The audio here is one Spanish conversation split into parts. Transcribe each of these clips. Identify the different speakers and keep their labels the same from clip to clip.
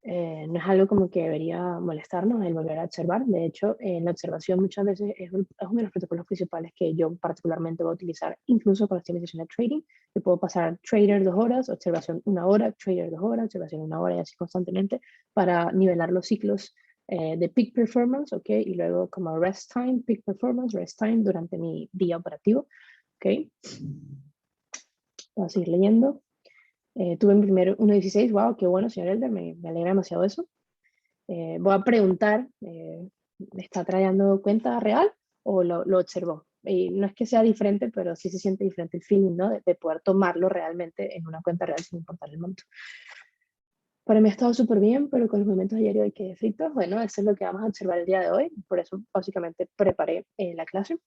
Speaker 1: No es algo como que debería molestarnos el volver a observar. De hecho, la observación muchas veces es uno de los protocolos principales que yo particularmente voy a utilizar, incluso con la optimización de trading. Yo puedo pasar trader 2 horas, observación 1 hora, trader 2 horas, observación 1 hora y así constantemente para nivelar los ciclos de peak performance, ¿ok? Y luego como rest time, peak performance, rest time durante mi día operativo, ¿ok? Voy a seguir leyendo. Tuve mi primer 1.16, wow, qué bueno, señor Elder, me alegra demasiado eso. Voy a preguntar, ¿está trayendo cuenta real o lo observó? Y no es que sea diferente, pero sí se siente diferente el feeling, ¿no? De poder tomarlo realmente en una cuenta real sin importar el monto. Para mí ha estado súper bien, pero con los movimientos diarios de que fritos, bueno, eso es lo que vamos a observar el día de hoy. Por eso básicamente preparé la clase.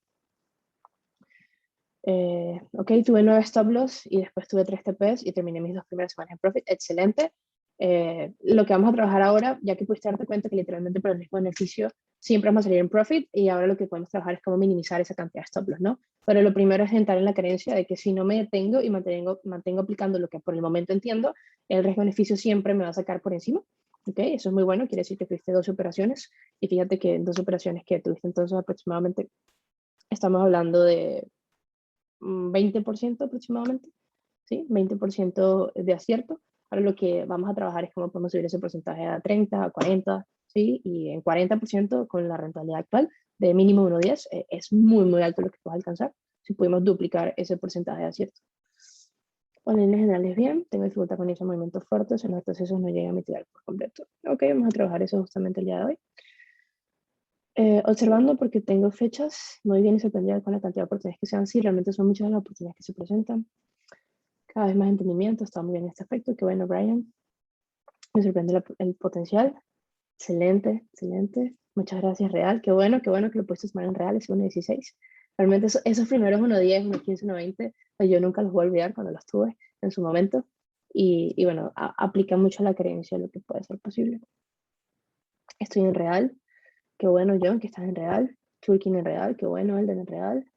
Speaker 1: Ok, tuve 9 stop loss y después tuve 3 TPs y terminé mis 2 primeras semanas en profit. Excelente. Lo que vamos a trabajar ahora, ya que pudiste darte cuenta que literalmente por el mismo beneficio siempre vamos a salir en profit, y ahora lo que podemos trabajar es cómo minimizar esa cantidad de stop loss, ¿no? Pero lo primero es entrar en la creencia de que si no me detengo y mantengo aplicando lo que por el momento entiendo, el riesgo-beneficio siempre me va a sacar por encima. Ok, eso es muy bueno, quiere decir que tuviste 2 operaciones, y fíjate que 2 operaciones que tuviste entonces aproximadamente, estamos hablando de 20% aproximadamente, ¿sí? 20% de acierto. Ahora lo que vamos a trabajar es cómo podemos subir ese porcentaje a 30, a 40, ¿sí? Y en 40% con la rentabilidad actual de mínimo 1.10, es muy, muy alto lo que puedes alcanzar si pudimos duplicar ese porcentaje de acierto. En líneas generales bien, tengo dificultad con esos movimientos fuertes, en los procesos no llega a mitigar por completo. Ok, vamos a trabajar eso justamente el día de hoy. Observando porque tengo fechas, muy bien y sorprendida con la cantidad de oportunidades que sean. Sí, realmente son muchas las oportunidades que se presentan. Cada vez más entendimiento, está muy bien en este aspecto. Qué bueno, Brian. Me sorprende el potencial. Excelente, excelente. Muchas gracias, Real. Qué bueno que lo pusiste en real, es 1.16. Realmente esos primeros 1.10, 1.15, 1.20, pues yo nunca los voy a olvidar cuando los tuve en su momento. Y bueno, aplica mucho la creencia de lo que puede ser posible. Estoy en real. Qué bueno, John, que estás en real. Turking en real. Qué bueno, Elden en real.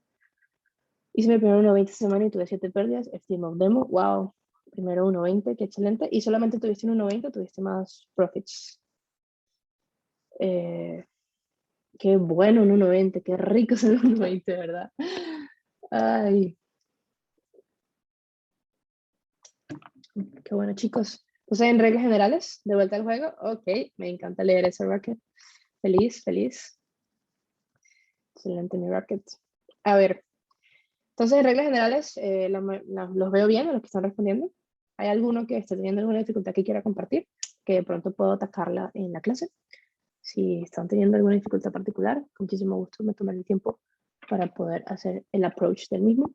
Speaker 1: Hice mi primero 1.20 esta semana y tuve 7 pérdidas. Steam of Demo, wow. Primero 1.20, qué excelente. Y solamente tuviste un 1.20, tuviste más profits. Qué bueno un 1.20, qué rico es el 1.20, ¿verdad? Ay, qué bueno, chicos. Entonces, en reglas generales, de vuelta al juego. Ok, me encanta leer ese racket. Feliz, feliz. Excelente mi racket. A ver, entonces, en reglas generales, los veo bien a los que están respondiendo. ¿Hay alguno que esté teniendo alguna dificultad que quiera compartir? Que de pronto puedo atacarla en la clase. Si están teniendo alguna dificultad particular, con muchísimo gusto me tomaré el tiempo para poder hacer el approach del mismo.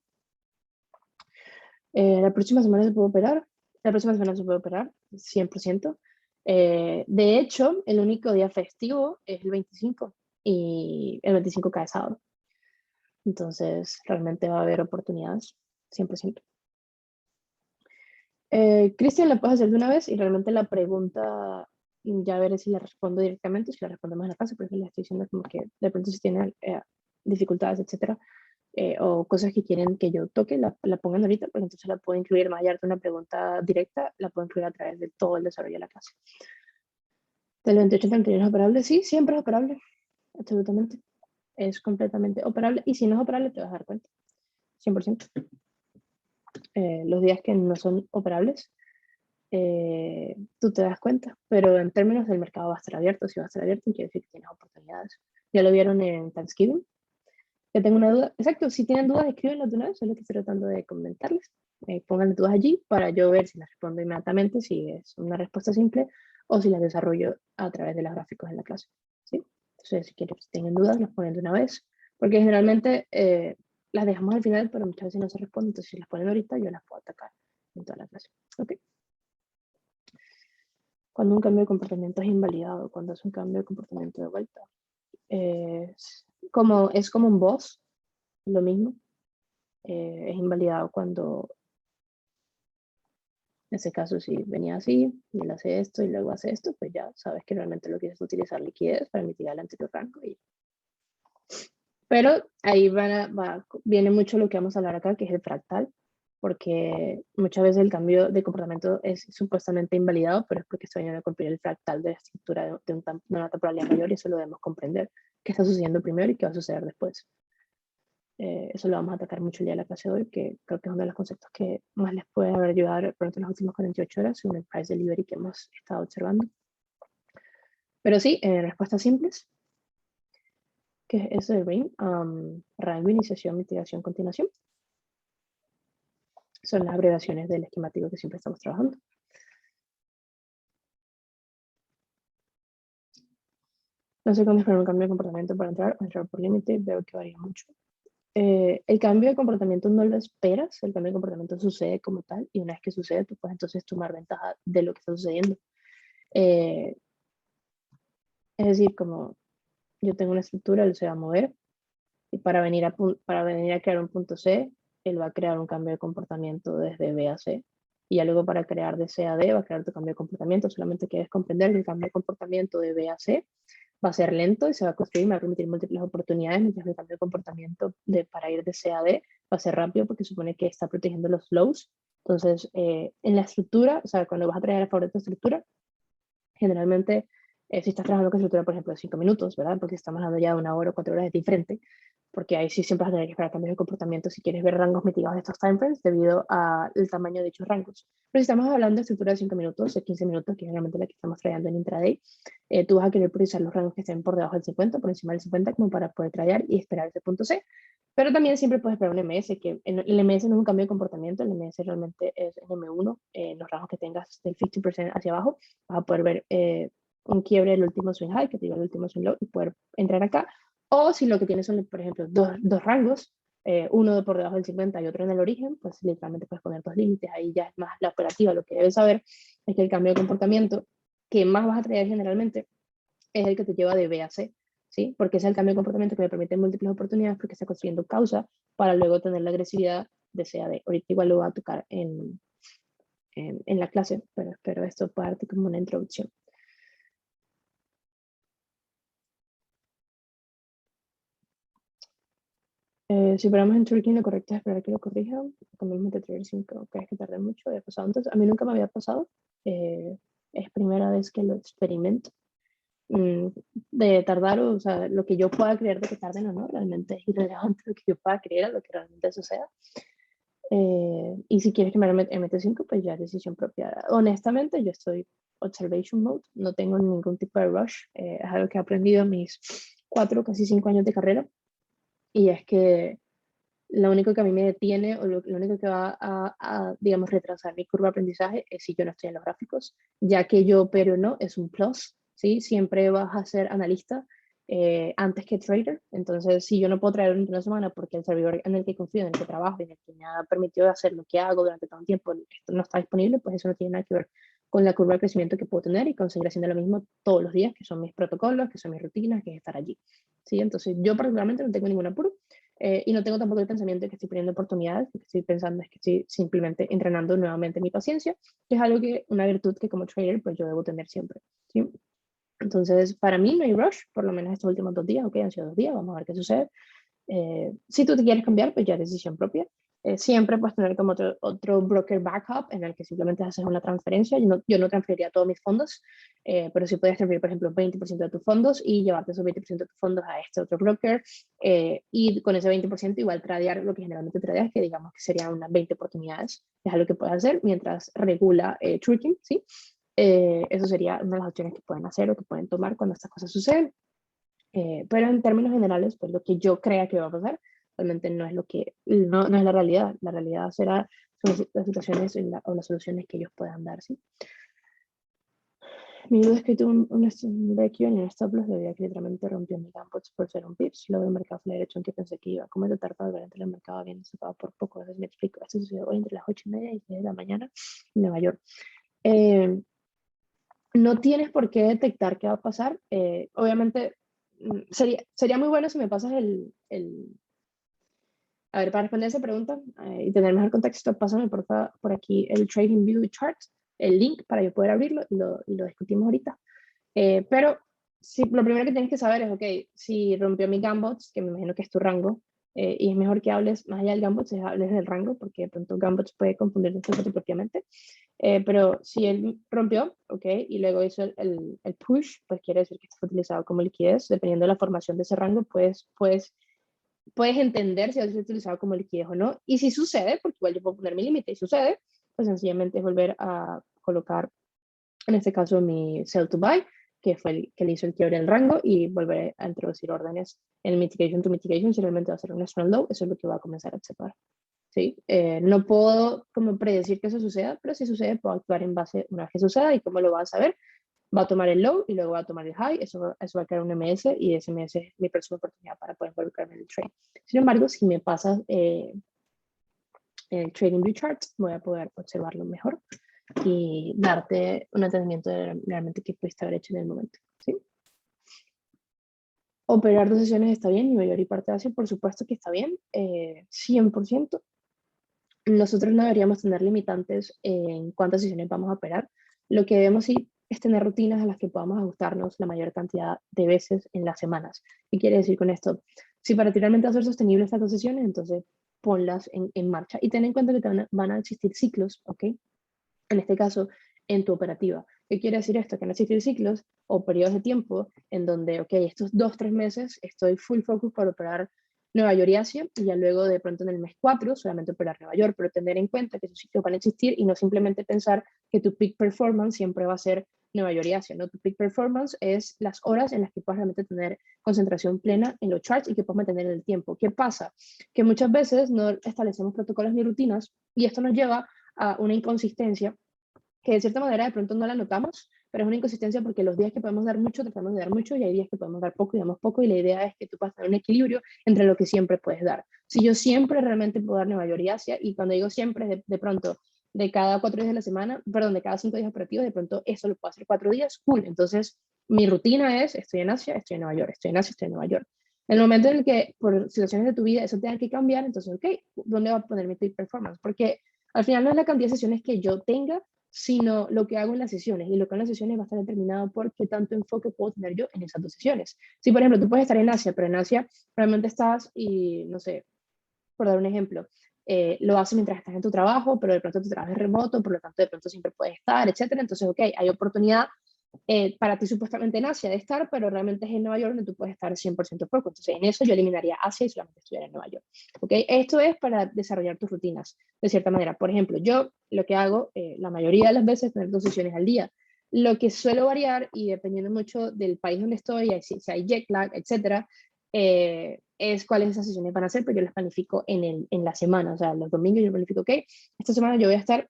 Speaker 1: La próxima semana se puede operar. La próxima semana se puede operar, 100%. De hecho, el único día festivo es el 25 y el 25 cae sábado. Entonces, realmente va a haber oportunidades, 100%. Cristian, la puedes hacer de una vez y realmente la pregunta, ya veré si la respondo directamente, si la respondemos en la clase, porque le estoy diciendo como que de pronto si tienen dificultades, etcétera, o cosas que quieren que yo toque, la pongan ahorita, porque entonces la puedo incluir más allá de una pregunta directa, la puedo incluir a través de todo el desarrollo de la clase. Del 28 al 31 es operable, sí, siempre es operable, absolutamente. Es completamente operable, y si no es operable te vas a dar cuenta, 100%. Los días que no son operables, tú te das cuenta, pero en términos del mercado va a estar abierto. Si va a estar abierto, quiere decir que tienes oportunidades. Ya lo vieron en Thanksgiving. Ya tengo una duda. Exacto, si tienen dudas, escríbenlas de una vez, es lo que estoy tratando de comentarles. Pongan dudas allí para yo ver si las respondo inmediatamente, si es una respuesta simple, o si las desarrollo a través de los gráficos en la clase, ¿sí? Entonces, si quieren, si tienen dudas, las ponen de una vez, porque generalmente las dejamos al final, pero muchas veces no se responden. Entonces, si las ponen ahorita, yo las puedo atacar en toda la clase. ¿Ok? Cuando un cambio de comportamiento es invalidado, cuando es un cambio de comportamiento de vuelta. Es como un boss, lo mismo. Es invalidado cuando, en ese caso, si venía así, y él hace esto y luego hace esto, pues ya sabes que realmente lo quieres utilizar liquidez para mitigar el anterior rango. Pero ahí viene mucho lo que vamos a hablar acá, que es el fractal. porque muchas veces el cambio de comportamiento es supuestamente invalidado, pero es porque está viniendo a cumplir el fractal de la estructura de una temporalidad mayor, y eso lo debemos comprender, qué está sucediendo primero y qué va a suceder después. Eso lo vamos a atacar mucho el día de la clase de hoy, que creo que es uno de los conceptos que más les puede haber ayudado durante las últimas 48 horas, según el price delivery que hemos estado observando. Pero sí, respuestas simples, que es eso de RAIN, rango, iniciación, mitigación, continuación. Son las abreviaciones del esquemático que siempre estamos trabajando. No sé cuándo esperar un cambio de comportamiento para entrar o entrar por límite, veo que varía mucho. El cambio de comportamiento no lo esperas, el cambio de comportamiento sucede como tal, y una vez que sucede, tú puedes entonces tomar ventaja de lo que está sucediendo. Es decir, como yo tengo una estructura, él se va a mover, y para venir a crear un punto C, él va a crear un cambio de comportamiento desde B a C. Y ya luego para crear de C a D va a crear tu cambio de comportamiento. Solamente quieres comprender que el cambio de comportamiento de B a C va a ser lento y se va a construir, me va a permitir múltiples oportunidades, mientras que el cambio de comportamiento para ir de C a D va a ser rápido porque supone que está protegiendo los flows. Entonces, en la estructura, o sea, cuando vas a traer a favor de tu estructura, generalmente, si estás trabajando con estructura, por ejemplo, de 5 minutos, ¿verdad? Porque estamos hablando ya de 1 hora o 4 horas, es diferente, porque ahí sí siempre vas a tener que esperar cambios de comportamiento si quieres ver rangos mitigados de estos timeframes debido al tamaño de dichos rangos. Pero si estamos hablando de estructura de 5 minutos, de 15 minutos, que es generalmente la que estamos trayendo en intraday, tú vas a querer priorizar los rangos que estén por debajo del 50, por encima del 50, como para poder traer y esperar ese punto C. Pero también siempre puedes esperar un MS, que el MS no es un cambio de comportamiento, el MS realmente es en M1, los rangos que tengas del 50% hacia abajo, vas a poder ver un quiebre del último swing high, que te digo el último swing low, y poder entrar acá. O si lo que tienes son, por ejemplo, dos rangos, uno por debajo del 50 y otro en el origen, pues literalmente puedes poner 2 límites. Ahí ya es más la operativa. Lo que debes saber es que el cambio de comportamiento que más vas a traer generalmente es el que te lleva de B a C, ¿sí? Porque es el cambio de comportamiento que me permite múltiples oportunidades, porque está construyendo causa para luego tener la agresividad de C a D. Ahorita igual lo voy a tocar en la clase, pero espero esto para darte como una introducción. Si operamos en Turkey, lo correcto es esperar que lo corrijan. Cambiamos de trader 5, crees que tarde mucho, había pasado antes. A mí nunca me había pasado. Es primera vez que lo experimento. De tardar, o sea, lo que yo pueda creer de que tarden o no, realmente es irrelevante lo que yo pueda creer a lo que realmente suceda. Y si quieres que me MT5, pues ya es decisión propia. Honestamente, yo estoy observation mode, no tengo ningún tipo de rush. Es algo que he aprendido en mis 4, casi 5 años de carrera. Y es que lo único que a mí me detiene o lo único que va digamos, retrasar mi curva de aprendizaje es si yo no estoy en los gráficos, ya que yo opero o no es un plus, ¿sí? Siempre vas a ser analista antes que trader. Entonces, si yo no puedo traer una semana porque el servidor en el que confío, en el que trabajo, en el que me ha permitido hacer lo que hago durante todo un tiempo, esto no está disponible, pues eso no tiene nada que ver con la curva de crecimiento que puedo tener y con seguir haciendo lo mismo todos los días, que son mis protocolos, que son mis rutinas, que es estar allí. ¿Sí? Entonces, yo particularmente no tengo ningún apuro. Y no tengo tampoco el pensamiento de que estoy perdiendo oportunidades. Lo que estoy pensando es que estoy simplemente entrenando nuevamente mi paciencia, que es algo que, una virtud que como trader, pues yo debo tener siempre, ¿sí? Entonces, para mí no hay rush, por lo menos estos últimos 2 días, ok, han sido 2 días, vamos a ver qué sucede. Si tú te quieres cambiar, pues ya es decisión propia. Siempre puedes tener como otro broker backup en el que simplemente haces una transferencia. Yo no transferiría todos mis fondos, pero sí puedes transferir, por ejemplo, 20% de tus fondos y llevarte esos 20% de tus fondos a este otro broker, y con ese 20% igual tradear lo que generalmente tradeas, que digamos que serían unas 20 oportunidades. Es algo que puedes hacer mientras regula tracking, ¿sí? Eso sería una de las opciones que pueden hacer o que pueden tomar cuando estas cosas suceden. Pero en términos generales, pues lo que yo crea que va a pasar, realmente no es no es la realidad. La realidad son las situaciones o las soluciones que ellos puedan dar, ¿sí? Mi duda es que tuve un break-even y un stop loss debido a que literalmente rompió mi gambots por ser un pips. Luego el mercado fue la dirección que pensé que iba. ¿Cómo tratar para ver entre el mercado bien sacado por poco? A veces me explico. Esto sucedió hoy entre las 8:30 y 10 de la mañana en Nueva York. No tienes por qué detectar qué va a pasar. Obviamente, sería muy bueno si me pasas a ver, para responder esa pregunta y tener mejor contexto, pásame por aquí el Trading View Chart, el link para yo poder abrirlo y lo discutimos ahorita. Pero lo primero que tienes que saber es, ok, si rompió mi Gambots, que me imagino que es tu rango, y es mejor que hables más allá del gambot, hables del rango, porque de pronto gambot puede confundirte propiamente. Pero si él rompió, ok, y luego hizo el push, pues quiere decir que esto fue utilizado como liquidez. Dependiendo de la formación de ese rango, puedes entender si ha sido utilizado como liquidez o no. Y si sucede, porque igual yo puedo poner mi límite y sucede, pues sencillamente es volver a colocar, en este caso, mi sell to buy, que fue el que le hizo el quiebre del rango, y volver a introducir órdenes en mitigation to mitigation. Si realmente va a ser un strong low, eso es lo que va a comenzar a observar. ¿Sí? No puedo como predecir que eso suceda, pero si sucede, puedo actuar en base una vez que suceda. ¿Y cómo lo va a saber? Va a tomar el low y luego va a tomar el high, eso va a crear un MS, y ese MS es mi próxima oportunidad para poder involucrarme en el trade. Sin embargo, si me pasas el trading view chart, voy a poder observarlo mejor y darte un entendimiento de realmente qué pudiste haber hecho en el momento. ¿Sí? Operar 2 sesiones está bien, y mayor y parte de Asia, por supuesto que está bien, 100%. Nosotros no deberíamos tener limitantes en cuántas sesiones vamos a operar. Lo que debemos sí es tener rutinas a las que podamos ajustarnos la mayor cantidad de veces en las semanas. ¿Qué quiere decir con esto? Si para ti realmente va a ser sostenible estas 2 sesiones, entonces ponlas en marcha y ten en cuenta que van a existir ciclos, ¿ok? En este caso, en tu operativa. ¿Qué quiere decir esto? Que van a existir ciclos o periodos de tiempo en donde, ok, estos 2 o 3 meses estoy full focus para operar Nueva York y Asia, y ya luego de pronto en el mes 4 solamente operar Nueva York, pero tener en cuenta que esos ciclos van a existir y no simplemente pensar que tu peak performance siempre va a ser Nueva York y Asia, ¿no? Tu peak performance es las horas en las que puedes realmente tener concentración plena en los charts y que puedes mantener el tiempo. ¿Qué pasa? Que muchas veces no establecemos protocolos ni rutinas, y esto nos lleva a una inconsistencia que de cierta manera de pronto no la notamos, pero es una inconsistencia porque los días que podemos dar mucho, tratamos de dar mucho, y hay días que podemos dar poco y damos poco, y la idea es que tú puedas tener un equilibrio entre lo que siempre puedes dar. Si yo siempre realmente puedo dar Nueva York y Asia, y cuando digo siempre, de pronto, de cada 4 días de la semana, perdón, de cada 5 días operativos, de pronto eso lo puedo hacer 4 días, cool. Entonces, mi rutina es, estoy en Asia, estoy en Nueva York, estoy en Asia, estoy en Nueva York. En el momento en el que por situaciones de tu vida eso tenga que cambiar, entonces, ok, ¿dónde va a poner mi peak performance? Porque al final no es la cantidad de sesiones que yo tenga, sino lo que hago en las sesiones. Y lo que hago en las sesiones va a estar determinado por qué tanto enfoque puedo tener yo en esas 2 sesiones. Si, por ejemplo, tú puedes estar en Asia, pero en Asia realmente estás, y no sé, por dar un ejemplo, lo haces mientras estás en tu trabajo, pero de pronto tu trabajo es remoto, por lo tanto de pronto siempre puedes estar, etcétera. Entonces, ok, hay oportunidad para ti supuestamente en Asia de estar, pero realmente es en Nueva York donde tú puedes estar 100% foco. Entonces, en eso yo eliminaría Asia y solamente estuviera en Nueva York. ¿Ok? Esto es para desarrollar tus rutinas, de cierta manera. Por ejemplo, yo lo que hago la mayoría de las veces es tener 2 sesiones al día. Lo que suelo variar, y dependiendo mucho del país donde estoy, si hay jet lag, etcétera, es cuáles esas sesiones van a ser, pero yo las planifico en la semana. O sea, los domingos yo planifico, ok, esta semana yo voy a estar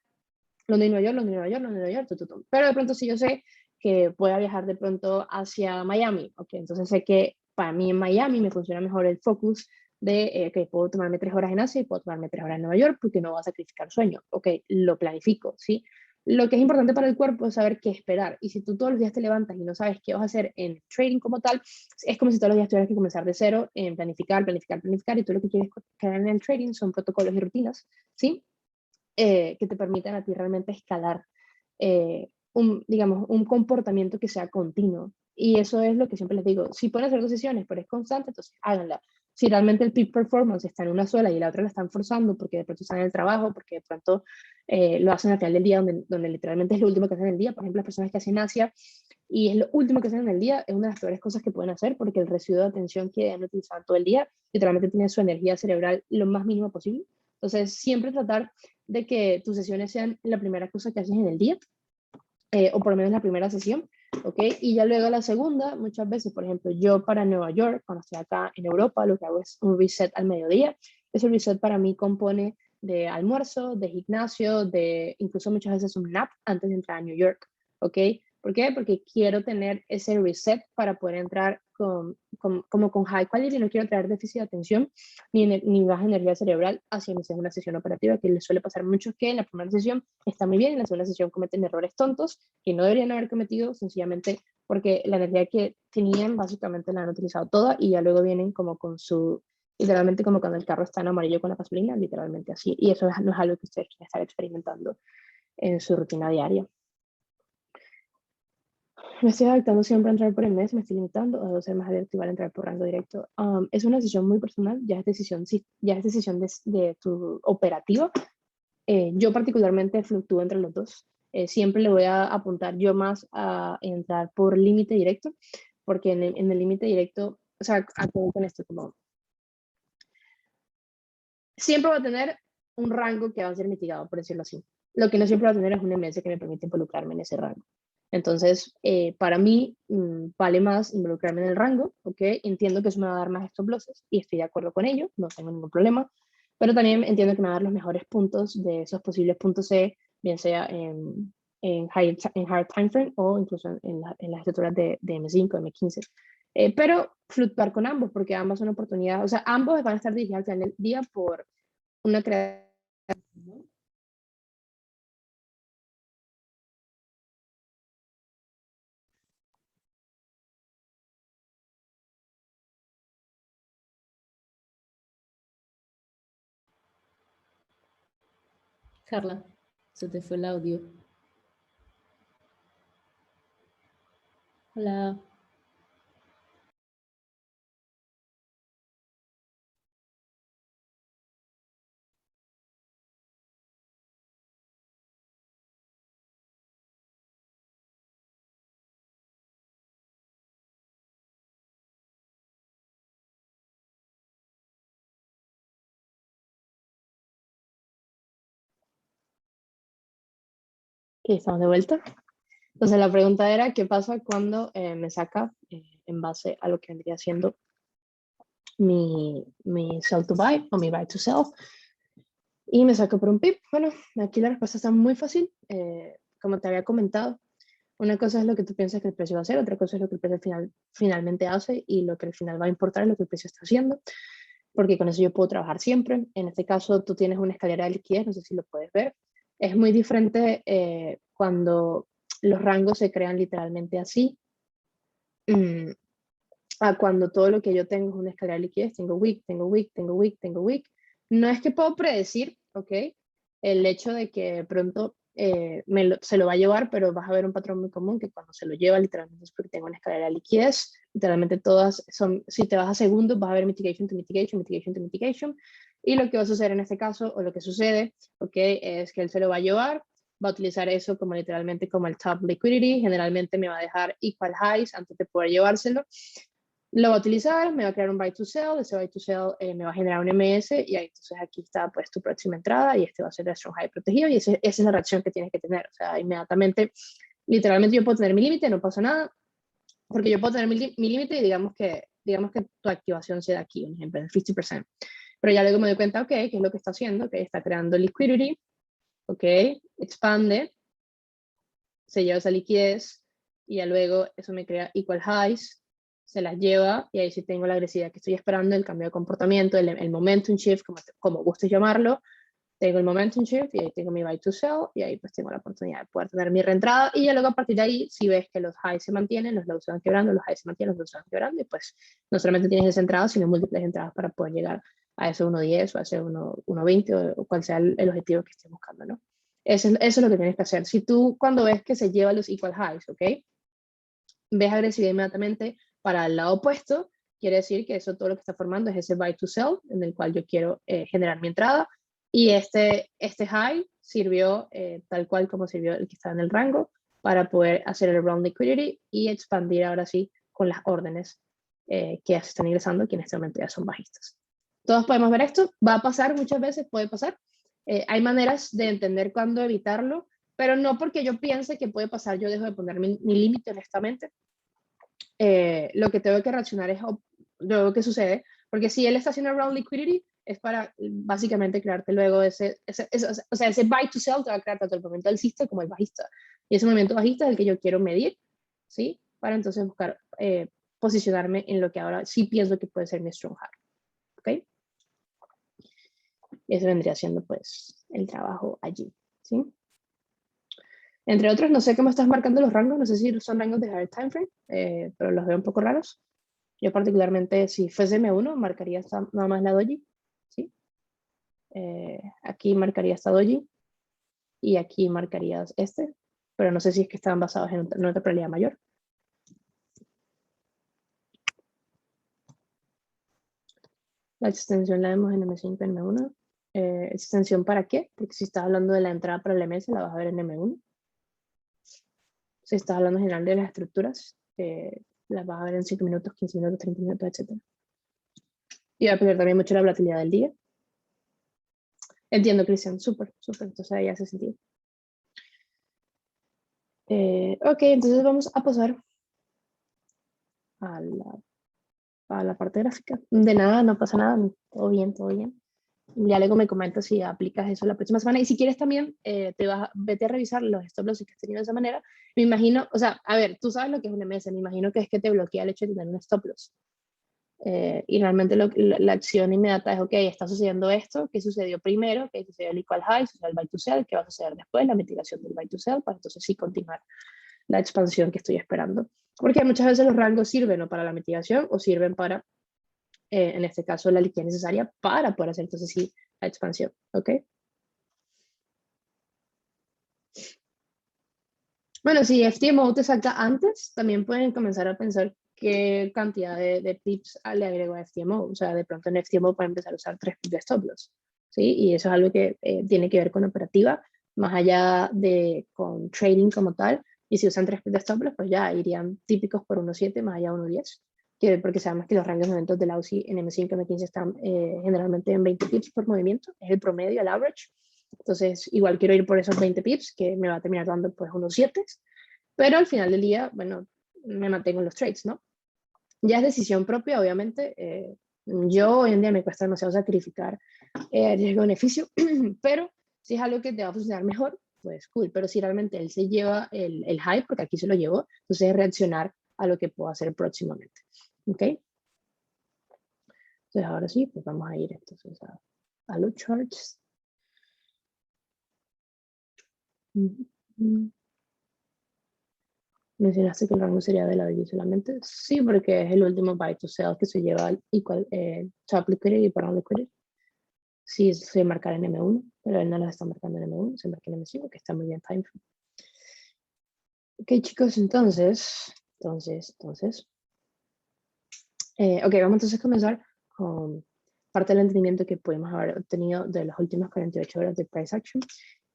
Speaker 1: Londres, Nueva York, Londres, Nueva York, Londres, Nueva York, Pero de pronto si yo sé que voy a viajar de pronto hacia Miami, ok, entonces sé que para mí en Miami me funciona mejor el focus de que puedo tomarme 3 horas en Asia y puedo tomarme 3 horas en Nueva York porque no voy a sacrificar sueño, ok, lo planifico, ¿sí? Lo que es importante para el cuerpo es saber qué esperar, y si tú todos los días te levantas y no sabes qué vas a hacer en trading como tal, es como si todos los días tuvieras que comenzar de cero en planificar, planificar, planificar, y tú lo que quieres crear en el trading son protocolos y rutinas, ¿sí? Que te permitan a ti realmente escalar digamos, un comportamiento que sea continuo. Y eso es lo que siempre les digo. Si pueden hacer 2 sesiones, pero es constante, entonces háganla. Si realmente el peak performance está en una sola y la otra la están forzando porque de pronto están en el trabajo, porque de pronto lo hacen al final del día, donde literalmente es lo último que hacen en el día. Por ejemplo, las personas que hacen Asia y es lo último que hacen en el día, es una de las peores cosas que pueden hacer, porque el residuo de atención que han utilizado todo el día literalmente tiene su energía cerebral lo más mínimo posible. Entonces, siempre tratar de que tus sesiones sean la primera cosa que haces en el día, o por lo menos la primera sesión, ¿ok? Y ya luego la segunda, muchas veces, por ejemplo, yo para Nueva York, cuando estoy acá en Europa, lo que hago es un reset al mediodía. Ese reset para mí compone de almuerzo, de gimnasio, de incluso muchas veces un nap antes de entrar a New York, ¿ok? ¿Por qué? Porque quiero tener ese reset para poder entrar como con high quality. No quiero traer déficit de atención ni baja energía cerebral hacia mi segunda sesión operativa, que les suele pasar mucho que en la primera sesión está muy bien, en la segunda sesión cometen errores tontos que no deberían haber cometido, sencillamente porque la energía que tenían básicamente la han utilizado toda, y ya luego vienen como con su, literalmente como cuando el carro está en amarillo con la gasolina, literalmente así. Y eso no es algo que ustedes quieren estar experimentando en su rutina diaria. Me estoy adaptando siempre a entrar por mes, me estoy limitando, debo ser más adaptable a entrar por rango directo. Es una decisión muy personal, ya es decisión, ya es decisión de tu operativo. Yo particularmente fluctúo entre los dos. Siempre le voy a apuntar yo más a entrar por límite directo, porque en el límite directo, o sea, acabo con esto, como siempre va a tener un rango que va a ser mitigado, por decirlo así. Lo que no siempre va a tener es un MS que me permite involucrarme en ese rango. Entonces, para mí, vale más involucrarme en el rango, ¿ok? Entiendo que eso me va a dar más stop losses y estoy de acuerdo con ello, no tengo ningún problema, pero también entiendo que me va a dar los mejores puntos de esos posibles puntos C, bien sea en hard time frame o incluso en las estructuras de M5, M15. Pero fluctuar con ambos, porque ambas son oportunidades, o sea, ambos van a estar dirigidos al final del día por una creación.
Speaker 2: Carla, se te fue el audio. Hola.
Speaker 1: Que estamos de vuelta. Entonces la pregunta era, ¿qué pasa cuando me saca en base a lo que vendría siendo mi sell to buy o mi buy to sell? Y me saca por un pip. Bueno, aquí la respuesta está muy fácil. Como te había comentado, una cosa es lo que tú piensas que el precio va a hacer, otra cosa es lo que el precio finalmente hace y lo que al final va a importar es lo que el precio está haciendo, porque con eso yo puedo trabajar siempre. En este caso, tú tienes una escalera de liquidez, no sé si lo puedes ver. Es muy diferente cuando los rangos se crean literalmente así, mm, a cuando todo lo que yo tengo es una escalera de liquidez, tengo week, tengo week, tengo week, tengo week. No es que puedo predecir, ¿ok? El hecho de que de pronto se lo va a llevar, pero vas a ver un patrón muy común que cuando se lo lleva literalmente es porque tengo una escalera de liquidez. Literalmente todas son, si te vas a segundos, vas a ver mitigation to mitigation, mitigation to mitigation. Y lo que va a suceder en este caso, o lo que sucede, ¿ok? Es que él se lo va a llevar, va a utilizar eso como literalmente como el top liquidity, generalmente me va a dejar equal highs antes de poder llevárselo, lo va a utilizar, me va a crear un buy to sell, ese buy to sell me va a generar un MS y ahí entonces aquí está pues tu próxima entrada y este va a ser el strong high protegido y esa es la reacción que tienes que tener, o sea, inmediatamente, literalmente yo puedo tener mi límite, no pasa nada, porque yo puedo tener mi límite y digamos que tu activación sea aquí, un ejemplo, el 50%, pero ya luego me doy cuenta, ok, ¿qué es lo que está haciendo? Ok, está creando liquidity, ok, expande, se lleva esa liquidez y ya luego eso me crea equal highs, se las lleva y ahí sí tengo la agresividad que estoy esperando, el cambio de comportamiento, el momentum shift, como gustes llamarlo, tengo el momentum shift y ahí tengo mi buy to sell y ahí pues tengo la oportunidad de poder tener mi reentrada y ya luego a partir de ahí si ves que los highs se mantienen, los lows se van quebrando, los highs se mantienen, los lows se van quebrando y pues no solamente tienes esa entrada sino múltiples entradas para poder llegar a ese 1.10 o a ese 1.20 o cual sea el objetivo que estés buscando, ¿no? Eso es lo que tienes que hacer. Si tú cuando ves que se lleva los equal highs, ¿ok? Ves agresividad inmediatamente para el lado opuesto, quiere decir que eso todo lo que está formando es ese buy to sell en el cual yo quiero generar mi entrada y este high sirvió tal cual como sirvió el que está en el rango para poder hacer el round liquidity y expandir ahora sí con las órdenes que ya se están ingresando que en este momento ya son bajistas. Todos podemos ver esto, va a pasar muchas veces, puede pasar. Hay maneras de entender cuándo evitarlo, pero no porque yo piense que puede pasar, yo dejo de poner mi límite honestamente. Lo que tengo que reaccionar es lo que sucede, porque si él está haciendo round liquidity, es para básicamente crearte luego o sea, ese buy to sell te va a crear tanto el momento alcista como el bajista. Y ese momento bajista es el que yo quiero medir, ¿sí? Para entonces buscar posicionarme en lo que ahora sí pienso que puede ser mi strong hard, ¿ok? Y ese vendría siendo pues el trabajo allí, ¿sí? Entre otros, no sé cómo estás marcando los rangos, no sé si son rangos de higher time frame, pero los veo un poco raros. Yo particularmente, si fuese M1, marcaría nada más la doji, ¿sí? Aquí marcaría esta doji y aquí marcarías este, pero no sé si es que están basados en otra probabilidad mayor. La extensión la vemos en M5 en M1. ¿Extensión para qué? Porque si estás hablando de la entrada para el MS, la vas a ver en M1. Si estás hablando en general de las estructuras, las vas a ver en 5 minutos, 15 minutos, 30 minutos, etc. Y va a depender también mucho de la volatilidad del día. Entiendo, Cristian, súper, súper, entonces ahí hace sentido. Ok, entonces vamos a pasar a la parte gráfica. De nada, no pasa nada, todo bien, todo bien. Ya luego me comentas si aplicas eso la próxima semana. Y si quieres también, vete a revisar los stop loss que has tenido de esa manera. Me imagino, o sea, a ver, tú sabes lo que es un MS, me imagino que es que te bloquea el hecho de tener un stop loss. Y realmente la acción inmediata es, ok, está sucediendo esto, ¿qué sucedió primero? ¿Qué sucedió el equal high? ¿Sucedió el buy to sell? ¿Qué va a suceder después? La mitigación del buy to sell, para entonces sí continuar la expansión que estoy esperando. Porque muchas veces los rangos sirven o para la mitigación o sirven para, en este caso, la liquidez necesaria para poder hacer entonces sí la expansión, ¿ok? Bueno, si FTMO te saca antes, también pueden comenzar a pensar qué cantidad de pips le agrego a FTMO. O sea, de pronto en FTMO pueden empezar a usar 3 pips de stop loss, ¿sí? Y eso es algo que tiene que ver con operativa, más allá de con trading como tal. Y si usan 3 pips de stop loss, pues ya irían típicos por 1.7 más allá de 1.10. Porque sabemos que los rangos de movimientos del AUSI en M5 y M15 están generalmente en 20 pips por movimiento. Es el promedio, el average. Entonces, igual quiero ir por esos 20 pips, que me va a terminar dando pues unos 7, pero al final del día, bueno, me mantengo en los trades, ¿no? Ya es decisión propia, obviamente. Yo hoy en día me cuesta demasiado sacrificar riesgo-beneficio, pero si es algo que te va a funcionar mejor, pues cool. Pero si realmente él se lleva el hype, porque aquí se lo llevó, entonces es reaccionar a lo que puedo hacer próximamente. ¿Ok? Entonces ahora sí, pues vamos a ir entonces a los charts. ¿Mencionaste que el rango sería de ladrillo solamente? Sí, porque es el último buy to sell que se lleva al top liquidity y bottom liquidity. Sí, se marca en M1, pero él no los está marcando en M1, se marca en M5, que está muy bien time frame. Ok, chicos, entonces, ok, vamos entonces a comenzar con parte del entendimiento que pudimos haber obtenido de las últimas 48 horas de price action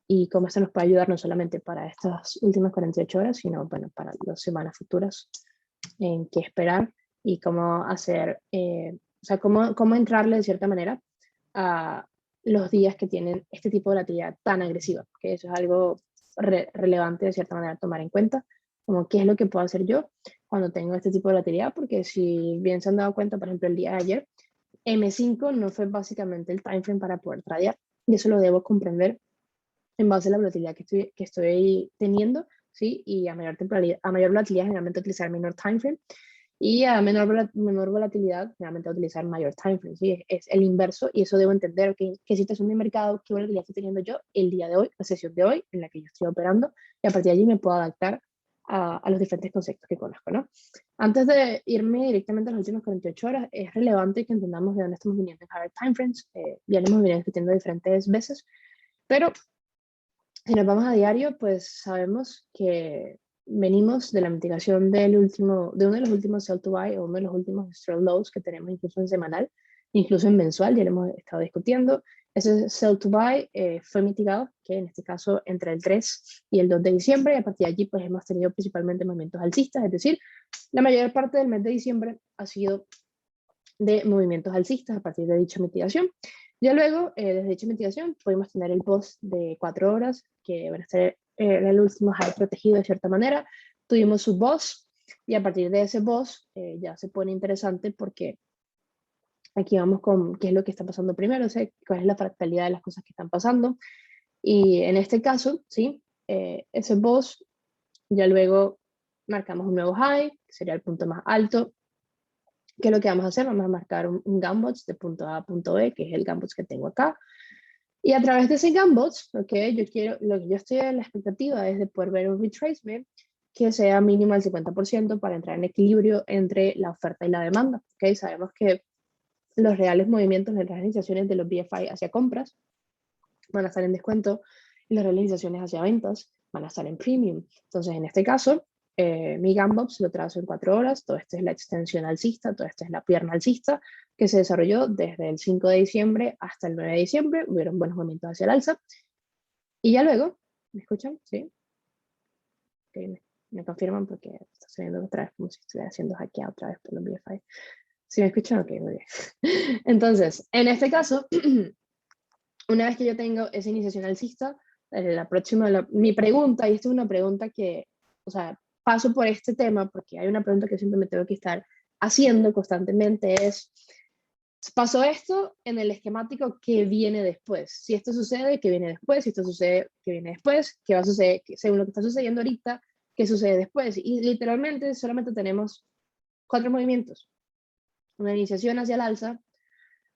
Speaker 1: y cómo esto nos puede ayudar no solamente para estas últimas 48 horas, sino bueno, para las semanas futuras en qué esperar y cómo hacer, o sea, cómo entrarle de cierta manera a los días que tienen este tipo de volatilidad tan agresiva, que eso es algo relevante de cierta manera tomar en cuenta, como qué es lo que puedo hacer yo cuando tengo este tipo de volatilidad, porque si bien se han dado cuenta, por ejemplo, el día de ayer, M5 no fue básicamente el time frame para poder tradear, y eso lo debo comprender en base a la volatilidad que estoy teniendo, ¿sí? Y a mayor volatilidad, generalmente utilizar menor time frame, y a menor volatilidad, generalmente utilizar mayor time frame, ¿sí? Es el inverso, y eso debo entender qué situación de mercado, qué volatilidad estoy teniendo yo el día de hoy, la sesión de hoy en la que yo estoy operando, y a partir de allí me puedo adaptar a los diferentes conceptos que conozco, ¿no? Antes de irme directamente a las últimas 48 horas, es relevante que entendamos de dónde estamos viniendo en higher time frames, ya lo hemos venido discutiendo diferentes veces, pero si nos vamos a diario, pues sabemos que venimos de la mitigación de uno de los últimos sell to buy o uno de los últimos strong lows que tenemos incluso en semanal, incluso en mensual, ya lo hemos estado discutiendo. Ese sell to buy fue mitigado, que en este caso entre el 3 y el 2 de diciembre, y a partir de allí pues hemos tenido principalmente movimientos alcistas, es decir, la mayor parte del mes de diciembre ha sido de movimientos alcistas a partir de dicha mitigación. Ya luego, desde dicha mitigación, podemos tener el post de 4 horas, que van a ser el último high protegido de cierta manera. Tuvimos su boss, y a partir de ese boss ya se pone interesante porque aquí vamos con qué es lo que está pasando primero, o sea, cuál es la fractalidad de las cosas que están pasando. Y en este caso, ¿sí? Ese boss, ya luego marcamos un nuevo high, que sería el punto más alto. ¿Qué es lo que vamos a hacer? Vamos a marcar un Gunbox de punto A a punto B, que es el Gunbox que tengo acá. Y a través de ese Gunbox, okay, lo que yo estoy en la expectativa es de poder ver un retracement que sea mínimo al 50% para entrar en equilibrio entre la oferta y la demanda. Okay. Sabemos que los reales movimientos de las realizaciones de los BFI hacia compras van a estar en descuento y las realizaciones hacia ventas van a estar en premium. Entonces, en este caso, mi Gambox lo trazo en 4 horas, todo esto es la extensión alcista, todo esto es la pierna alcista, que se desarrolló desde el 5 de diciembre hasta el 9 de diciembre, hubieron buenos movimientos hacia el alza, y ya luego, ¿me escuchan? ¿Sí? Okay, me confirman porque está subiendo otra vez como si estuviera siendo hackeado otra vez por los BFI. ¿Sí me escuchan? Ok, muy bien. Entonces, en este caso, una vez que yo tengo esa iniciación alcista, mi pregunta, y esta es una pregunta que, o sea, paso por este tema porque hay una pregunta que siempre me tengo que estar haciendo constantemente, es, pasó esto en el esquemático, ¿qué viene después? Si esto sucede, ¿qué viene después? Si esto sucede, ¿qué viene después? ¿Qué va a suceder? Según lo que está sucediendo ahorita, ¿qué sucede después? Y literalmente solamente tenemos 4 movimientos. Una iniciación hacia el alza,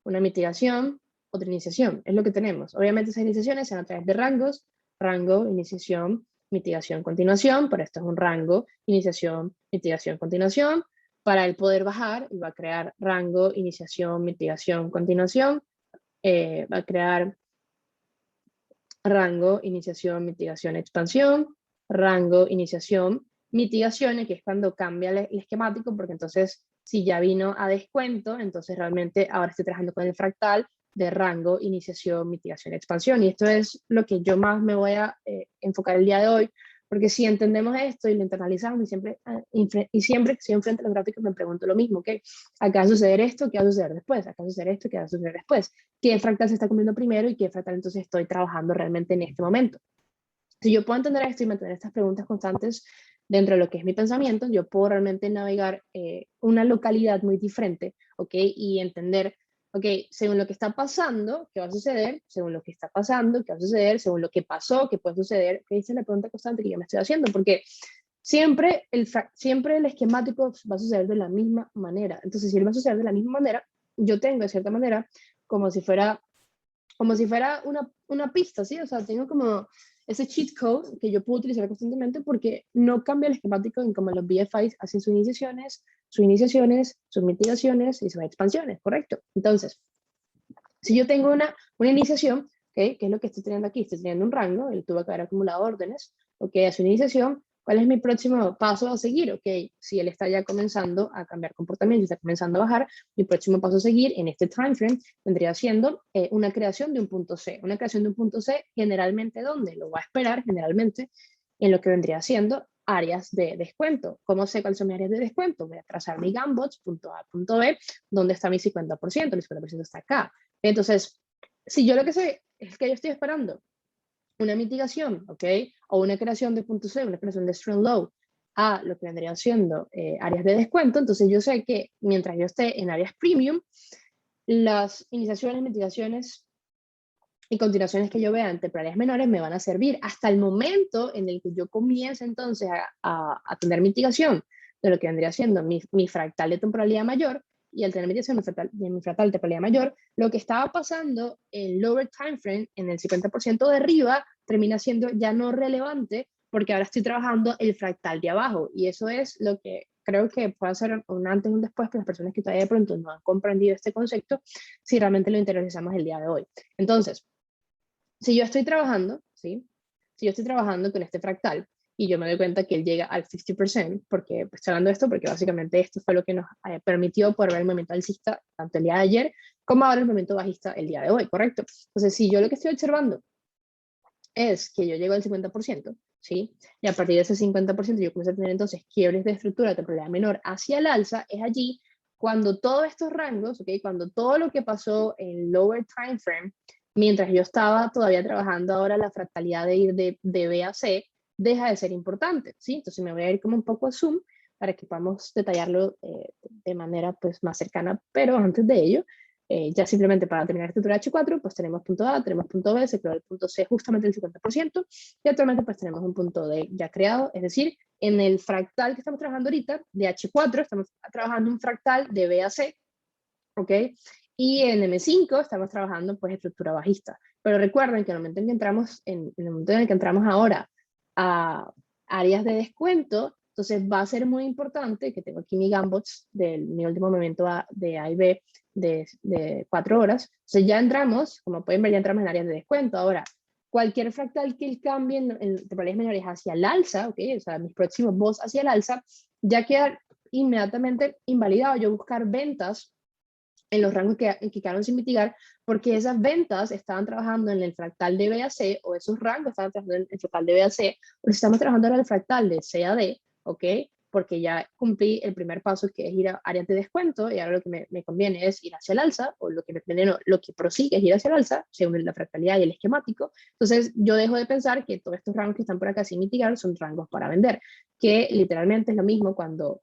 Speaker 1: una mitigación, otra iniciación. Es lo que tenemos. Obviamente esas iniciaciones son a través de rangos, rango, iniciación, mitigación, continuación, pero esto es un rango, iniciación, mitigación, continuación. Para el poder bajar, va a crear rango, iniciación, mitigación, continuación. Va a crear rango, iniciación, mitigación, expansión. Rango, iniciación, mitigaciones, que es cuando cambia el esquemático, porque entonces si ya vino a descuento, entonces realmente ahora estoy trabajando con el fractal de rango, iniciación, mitigación, expansión. Y esto es lo que yo más me voy a enfocar el día de hoy, porque si entendemos esto y lo internalizamos y siempre que estoy enfrente de los gráficos me pregunto lo mismo, ¿ok? Acá va a suceder esto, ¿qué va a suceder después? Acá va a suceder esto, ¿qué va a suceder después? ¿Qué fractal se está comiendo primero y qué fractal entonces estoy trabajando realmente en este momento? Si yo puedo entender esto y mantener estas preguntas constantes dentro de lo que es mi pensamiento, yo puedo realmente navegar una localidad muy diferente, ¿ok? Y entender, ¿ok? Según lo que está pasando, ¿qué va a suceder? Según lo que está pasando, ¿qué va a suceder? Según lo que pasó, ¿qué puede suceder? Que esa es la pregunta constante que yo me estoy haciendo, porque siempre el esquemático va a suceder de la misma manera. Entonces, si él va a suceder de la misma manera, yo tengo de cierta manera como si fuera una pista, ¿sí? O sea, tengo como ese cheat code que yo puedo utilizar constantemente porque no cambia el esquemático en cómo los BFIs hacen sus iniciaciones, sus mitigaciones y sus expansiones, ¿correcto? Entonces, si yo tengo una iniciación, ¿okay? ¿Qué es lo que estoy teniendo aquí? Estoy teniendo un rango, él tuvo que haber acumulado órdenes, ¿ok? Hace una iniciación, ¿cuál es mi próximo paso a seguir? Ok, si él está ya comenzando a cambiar comportamiento, está comenzando a bajar, mi próximo paso a seguir en este time frame vendría siendo una creación de un punto C. Una creación de un punto C, generalmente, ¿dónde? Lo va a esperar, generalmente, en lo que vendría siendo áreas de descuento. ¿Cómo sé cuáles son mis áreas de descuento? Voy a trazar mi Gambots, punto A, punto B, ¿dónde está mi 50%? El 50% está acá. Entonces, si yo lo que sé es que yo estoy esperando una mitigación, ¿ok? O una creación de punto C, una creación de strong low a lo que vendrían siendo áreas de descuento, entonces yo sé que mientras yo esté en áreas premium, las iniciaciones, mitigaciones y continuaciones que yo vea en temporalidades menores me van a servir hasta el momento en el que yo comience entonces a tener mitigación de lo que vendría siendo mi fractal de temporalidad mayor, y al tener mitigación de mi fractal de temporalidad mayor, lo que estaba pasando en lower time frame, en el 50% de arriba, termina siendo ya no relevante porque ahora estoy trabajando el fractal de abajo, y eso es lo que creo que puede ser un antes y un después para las personas que todavía de pronto no han comprendido este concepto, si realmente lo interiorizamos el día de hoy. Entonces, si yo estoy trabajando, ¿sí? Si yo estoy trabajando con este fractal y yo me doy cuenta que él llega al 50%, porque estoy hablando de esto porque básicamente esto fue lo que nos permitió poder ver el movimiento alcista tanto el día de ayer como ahora el movimiento bajista el día de hoy, ¿correcto? Entonces, si yo lo que estoy observando es que yo llego al 50%, ¿sí? Y a partir de ese 50% yo comienzo a tener entonces quiebres de estructura de temporalidad menor hacia el alza, es allí cuando todos estos rangos, ¿ok? Cuando todo lo que pasó en lower time frame, mientras yo estaba todavía trabajando ahora la fractalidad de ir de B a C, deja de ser importante, ¿sí? Entonces me voy a ir como un poco a zoom para que podamos detallarlo de manera pues más cercana, pero antes de ello, ya simplemente para terminar estructura H4, pues tenemos punto A, tenemos punto B, se creó el punto C justamente el 50%, y actualmente pues tenemos un punto D ya creado, es decir, en el fractal que estamos trabajando ahorita, de H4, estamos trabajando un fractal de B a C, ¿ok? Y en M5 estamos trabajando pues estructura bajista. Pero recuerden que en el momento en que entramos, en el momento en el que entramos ahora a áreas de descuento, entonces va a ser muy importante, que tengo aquí mi Gambots de mi último movimiento de A y B de 4 horas. Entonces ya entramos, como pueden ver, ya entramos en áreas de descuento. Ahora, cualquier fractal que él cambie en probabilidades menores hacia el alza, ¿ok? O sea, mis próximos boss hacia el alza, ya queda inmediatamente invalidado yo buscar ventas en los rangos que quedaron sin mitigar, porque esas ventas estaban trabajando en el fractal de B a C, o esos rangos estaban trabajando en el fractal de B a C, o estamos trabajando en el fractal de C a D, ¿ok? Porque ya cumplí el primer paso, que es ir a áreas de descuento, y ahora lo que me conviene es ir hacia el alza, o lo que me conviene, no, lo que prosigue es ir hacia el alza, según la fractalidad y el esquemático. Entonces, yo dejo de pensar que todos estos rangos que están por acá sin mitigar son rangos para vender, que literalmente es lo mismo cuando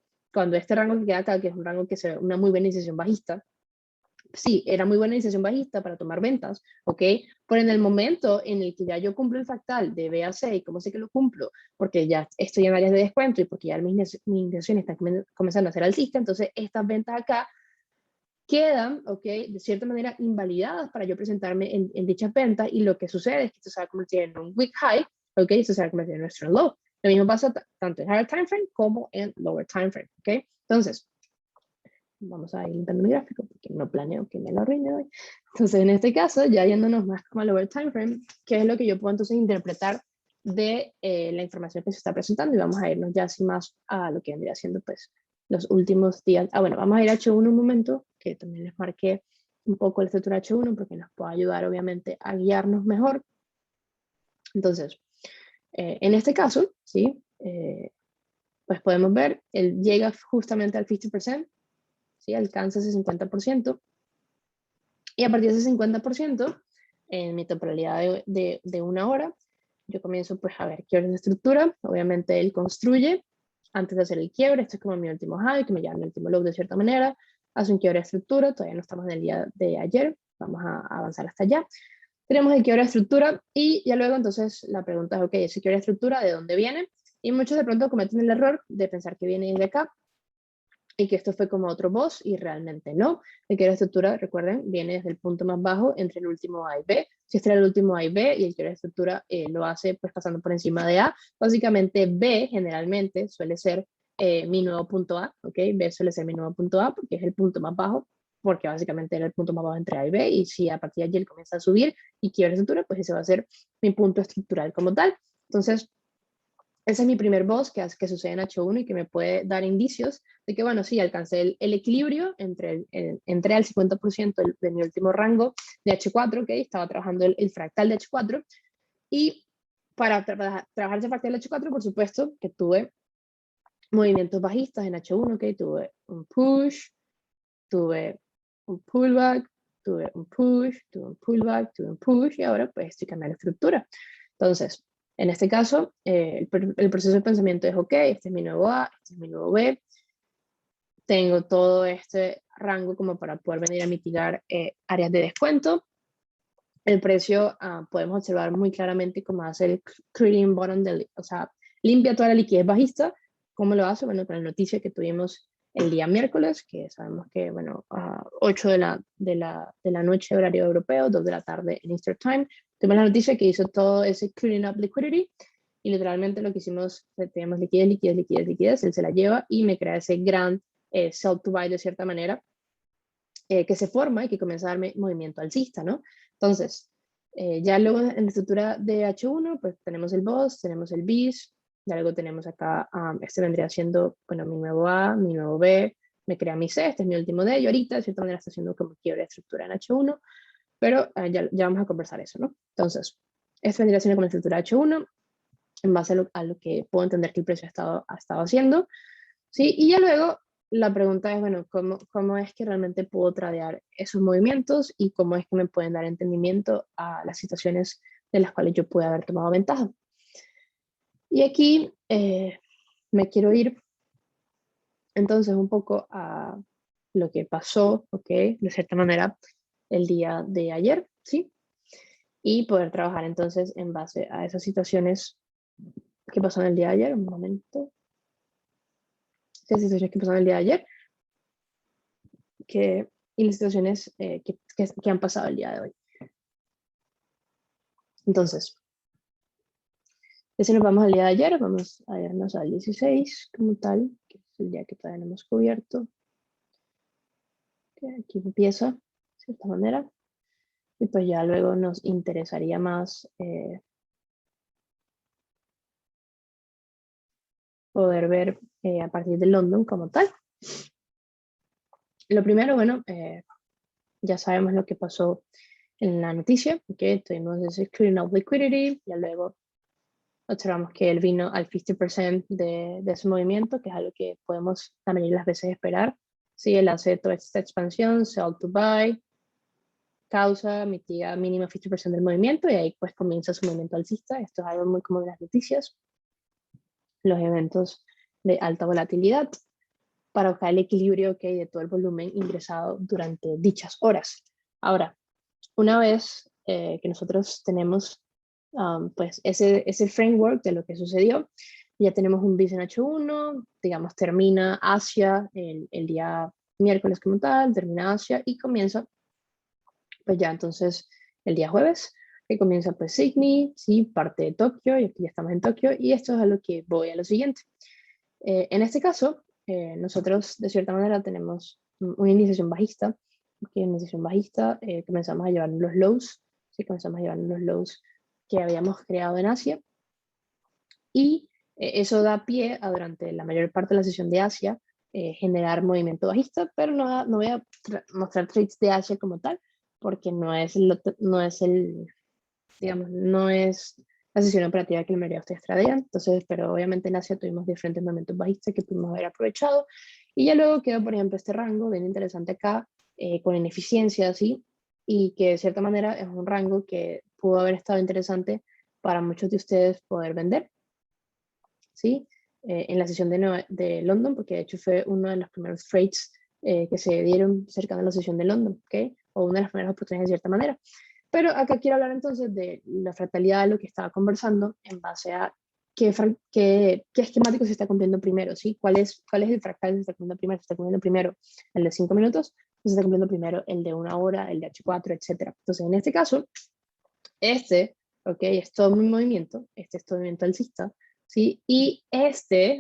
Speaker 1: este rango que queda acá, que es un rango que se ve una muy buena iniciación bajista, sí, era muy buena iniciación bajista para tomar ventas, ¿ok? Pero en el momento en el que ya yo cumplo el fractal de B a C, ¿cómo sé que lo cumplo? Porque ya estoy en áreas de descuento y porque ya mis intenciones están comenzando a ser alcista, entonces estas ventas acá quedan, ¿ok? De cierta manera invalidadas para yo presentarme en dichas ventas, y lo que sucede es que esto se va a convertir en un weak high, ¿ok? Esto se va a convertir en nuestro low. Lo mismo pasa tanto en higher time frame como en lower time frame, ¿ok? Entonces, vamos a ir limpiando mi gráfico porque no planeo que me lo arruine hoy. Entonces, en este caso, ya yéndonos más como al lower time frame, ¿qué es lo que yo puedo entonces interpretar de la información que se está presentando? Y vamos a irnos ya así más a lo que vendría siendo pues los últimos días. Bueno, vamos a ir a H1 un momento, que también les marqué un poco la estructura H1 porque nos puede ayudar obviamente a guiarnos mejor. Entonces, en este caso, ¿sí? Pues podemos ver, él llega justamente al 50%, ¿sí? Alcanza ese 50%, y a partir de ese 50%, en mi temporalidad de una hora, yo comienzo pues a ver quiebres de estructura. Obviamente él construye antes de hacer el quiebre, esto es como mi último high, que me llama mi último low de cierta manera, hace un quiebre de estructura, todavía no estamos en el día de ayer, vamos a avanzar hasta allá. Tenemos el quiebre de estructura y ya luego entonces la pregunta es, ok, ese quiebre de estructura, ¿de dónde viene? Y muchos de pronto cometen el error de pensar que viene de acá, y que esto fue como otro boss, y realmente no. El quiebre de estructura, recuerden, viene desde el punto más bajo entre el último A y B. Si este era el último A y B, y el quiebre de estructura lo hace pues pasando por encima de A, básicamente B generalmente suele ser mi nuevo punto A, ¿ok? B suele ser mi nuevo punto A porque es el punto más bajo, porque básicamente era el punto más bajo entre A y B, y si a partir de allí él comienza a subir y quiebre de estructura, pues ese va a ser mi punto estructural como tal. Entonces, ese es mi primer boss que sucede en H1 y que me puede dar indicios de que, bueno, sí, alcancé el equilibrio entré al 50% de mi último rango de H4, ¿ok? Estaba trabajando el fractal de H4, y para trabajar ese fractal de H4, por supuesto, que tuve movimientos bajistas en H1, ¿ok? Tuve un push, tuve un pullback, tuve un push, tuve un pullback, tuve un push, y ahora pues estoy cambiando la estructura. Entonces, en este caso, el proceso de pensamiento es, ok, este es mi nuevo A, este es mi nuevo B, tengo todo este rango como para poder venir a mitigar áreas de descuento. El precio podemos observar muy claramente cómo hace el clearing bottom, o sea, limpia toda la liquidez bajista. ¿Cómo lo hace? Bueno, con la noticia que tuvimos el día miércoles, que sabemos que, bueno, a 8 de la noche horario europeo, 2 de la tarde en Eastern Time, tuvimos la noticia que hizo todo ese clearing up liquidity, y literalmente lo que hicimos, tenemos liquidez, él se la lleva y me crea ese gran sell to buy de cierta manera, que se forma y que comienza a darme movimiento alcista, ¿no? Entonces, ya luego en la estructura de H1, pues tenemos el boss, tenemos el bis, ya luego tenemos acá, este vendría siendo, bueno, mi nuevo A, mi nuevo B, me crea mi C, este es mi último D, y ahorita de cierta manera está haciendo como quiebre de estructura en H1, pero ya vamos a conversar eso, ¿no? Entonces, este vendría siendo como la estructura H1, en base a lo que puedo entender que el precio ha estado haciendo, ¿sí? Y ya luego la pregunta es, bueno, ¿cómo es que realmente puedo tradear esos movimientos, y cómo es que me pueden dar entendimiento a las situaciones de las cuales yo pude haber tomado ventaja? Y aquí me quiero ir entonces un poco a lo que pasó, ¿ok? De cierta manera, el día de ayer, ¿sí? Y poder trabajar entonces en base a esas situaciones que pasaron el día de ayer. Un momento. Esas situaciones que pasaron el día de ayer, y las situaciones que han pasado el día de hoy. Entonces, si nos vamos al día de ayer, vamos a irnos al 16 como tal, que es el día que todavía no hemos cubierto. Que aquí empieza, de cierta manera. Y pues ya luego nos interesaría más poder ver a partir de London como tal. Lo primero, bueno, ya sabemos lo que pasó en la noticia, que tuvimos ese clearing of liquidity, ya luego observamos que él vino al 50% de ese movimiento, que es algo que podemos la mayoría de las veces esperar. Si él hace toda esta expansión, sell to buy, causa, mitiga mínimo 50% del movimiento y ahí pues comienza su movimiento alcista. Esto es algo muy común en las noticias, los eventos de alta volatilidad, para buscar el equilibrio, okay, de todo el volumen ingresado durante dichas horas. Ahora, una vez que nosotros tenemos pues ese framework de lo que sucedió, ya tenemos un BIS en H1, digamos, termina Asia el día miércoles como tal, termina Asia y comienza, pues ya entonces el día jueves, que comienza pues Sydney, sí, parte de Tokio, y aquí ya estamos en Tokio, y esto es a lo que voy a lo siguiente. En este caso, nosotros de cierta manera tenemos una iniciación bajista, porque en iniciación bajista comenzamos a llevar los lows, ¿sí? Comenzamos a llevar los lows que habíamos creado en Asia, y eso da pie a durante la mayor parte de la sesión de Asia generar movimiento bajista, pero no voy a mostrar trades de Asia como tal, porque digamos, no es la sesión operativa que la mayoría de ustedes tradean. Entonces, pero obviamente en Asia tuvimos diferentes momentos bajistas que pudimos haber aprovechado. Y ya luego quedó, por ejemplo, este rango bien interesante acá, con ineficiencia, ¿sí? Y que de cierta manera es un rango que pudo haber estado interesante para muchos de ustedes poder vender, ¿sí? En la sesión de London, porque de hecho fue uno de los primeros trades que se dieron cerca de la sesión de London, ¿ok? O una de las primeras oportunidades de cierta manera. Pero acá quiero hablar entonces de la fractalidad de lo que estaba conversando en base a qué esquemático se está cumpliendo primero, ¿sí? ¿Cuál es el fractal que se está cumpliendo primero? ¿Se está cumpliendo primero el de 5 minutos? ¿O se está cumpliendo primero el de 1 hora, el de H4, etcétera? Entonces, en este caso, ok, es todo un movimiento, este es todo un movimiento alcista, ¿sí? Y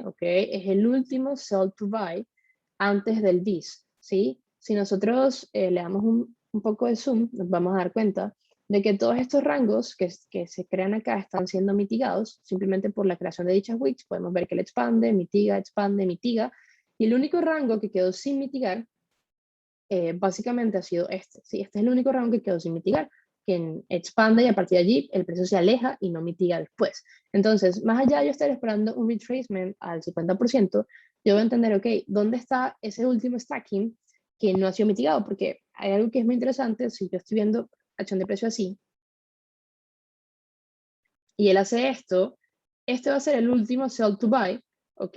Speaker 1: ok, es el último sell to buy antes del BIS, ¿sí? Si nosotros le damos un poco de zoom, nos vamos a dar cuenta de que todos estos rangos que se crean acá están siendo mitigados simplemente por la creación de dichas wicks. Podemos ver que él expande, mitiga, y el único rango que quedó sin mitigar básicamente ha sido este, ¿sí? Este es el único rango que quedó sin mitigar, que expande y a partir de allí el precio se aleja y no mitiga después. Entonces, más allá de yo estar esperando un retracement al 50%, yo voy a entender, ok, ¿dónde está ese último stacking que no ha sido mitigado? Porque hay algo que es muy interesante, si yo estoy viendo acción de precio así, y él hace esto, este va a ser el último sell to buy, ¿ok?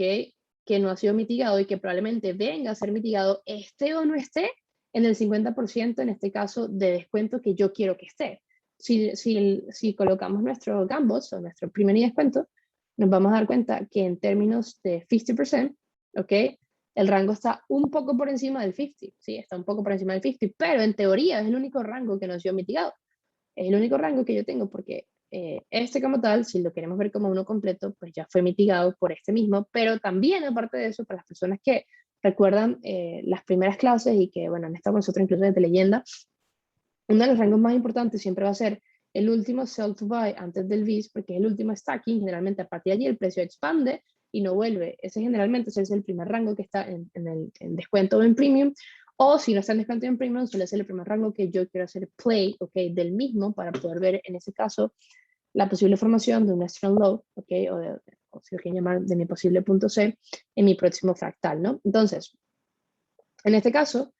Speaker 1: Que no ha sido mitigado y que probablemente venga a ser mitigado, esté o no esté, en el 50% en este caso de descuento que yo quiero que esté. Si colocamos nuestro gambos o nuestro primer descuento, nos vamos a dar cuenta que en términos de 50%, ¿ok? El rango está un poco por encima del 50, sí, está un poco por encima del 50, pero en teoría es el único rango que no ha sido mitigado. Es el único rango que yo tengo porque este como tal, si lo queremos ver como uno completo, pues ya fue mitigado por este mismo, pero también aparte de eso, para las personas que recuerdan las primeras clases y que, bueno, han estado con nosotros incluso desde leyenda, uno de los rangos más importantes siempre va a ser el último sell to buy antes del BIS, porque es el último stacking, generalmente a partir de allí el precio expande y no vuelve. Ese generalmente ese es el primer rango que está en descuento o en premium, o si no está en descuento o en premium, suele ser el primer rango que yo quiero hacer play, ok, del mismo para poder ver en ese caso la posible formación de un strong low, ok, o si lo quieren llamar de mi posible punto C en mi próximo fractal, ¿no? Entonces, en este caso,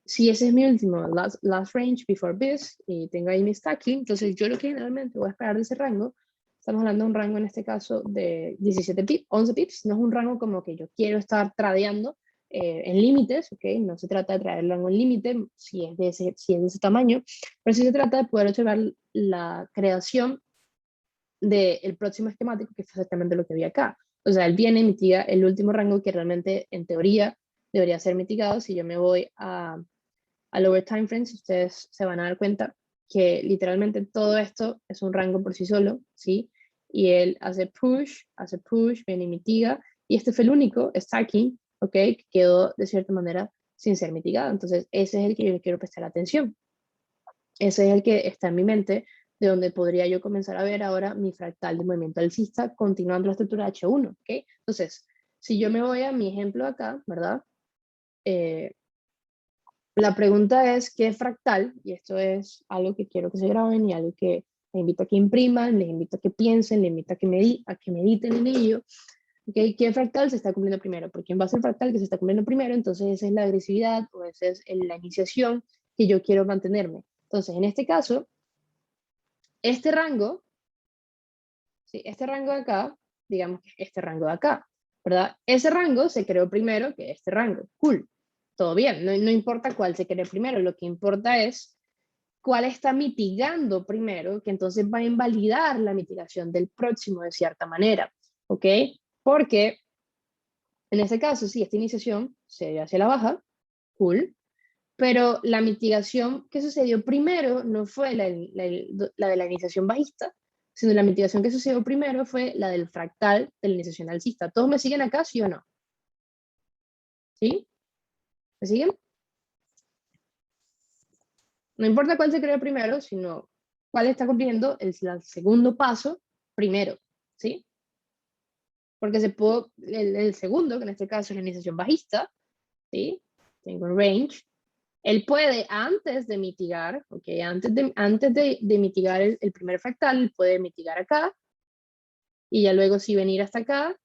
Speaker 1: si ese es mi último last range before BIS y tengo ahí mi stacking, entonces yo lo que generalmente voy a esperar de ese rango, estamos hablando de un rango en este caso de 17 pips, 11 pips, no es un rango como que yo quiero estar tradeando en límites, ¿ok? No se trata de traer el rango en límite si es si es de ese tamaño, pero sí se trata de poder observar la creación del próximo esquemático, que es exactamente lo que vi acá. O sea, él viene y mitiga el último rango que realmente, en teoría, debería ser mitigado. Si yo me voy a lower time frames, ustedes se van a dar cuenta que literalmente todo esto es un rango por sí solo, ¿sí? Y él hace push, viene y mitiga, y este fue el único stacking, ¿ok? Que quedó de cierta manera sin ser mitigado. Entonces, ese es el que yo le quiero prestar atención. Ese es el que está en mi mente, de donde podría yo comenzar a ver ahora mi fractal de movimiento alcista continuando la estructura H1, ¿ok? Entonces, si yo me voy a mi ejemplo acá, ¿verdad? La pregunta es, ¿qué fractal? Y esto es algo que quiero que se graben y algo que les invito a que impriman, les invito a que piensen, les invito a que mediten en ello. ¿Okay? ¿Qué fractal se está cumpliendo primero? Porque en base al fractal que se está cumpliendo primero, entonces esa es la agresividad o esa es la iniciación que yo quiero mantenerme. Entonces, en este caso, este rango, ¿sí? Este rango de acá, digamos que este rango de acá, ¿verdad? Ese rango se creó primero que este rango. Cool. Todo bien, no importa cuál se cree primero, lo que importa es cuál está mitigando primero, que entonces va a invalidar la mitigación del próximo de cierta manera, ¿ok? Porque en este caso, sí, esta iniciación se dio hacia la baja, cool, pero la mitigación que sucedió primero no fue la de la iniciación bajista, sino la mitigación que sucedió primero fue la del fractal de la iniciación alcista. ¿Todos me siguen acá, sí o no? ¿Sí? ¿Me siguen? No importa cuál se creó primero, sino cuál está cumpliendo el segundo paso primero, ¿sí? Porque se pudo, el segundo, que en este caso es la iniciación bajista, ¿sí? Tengo un range. Él puede, antes de mitigar, ¿ok? Antes de mitigar el primer fractal, él puede mitigar acá, y ya luego sí venir hasta acá,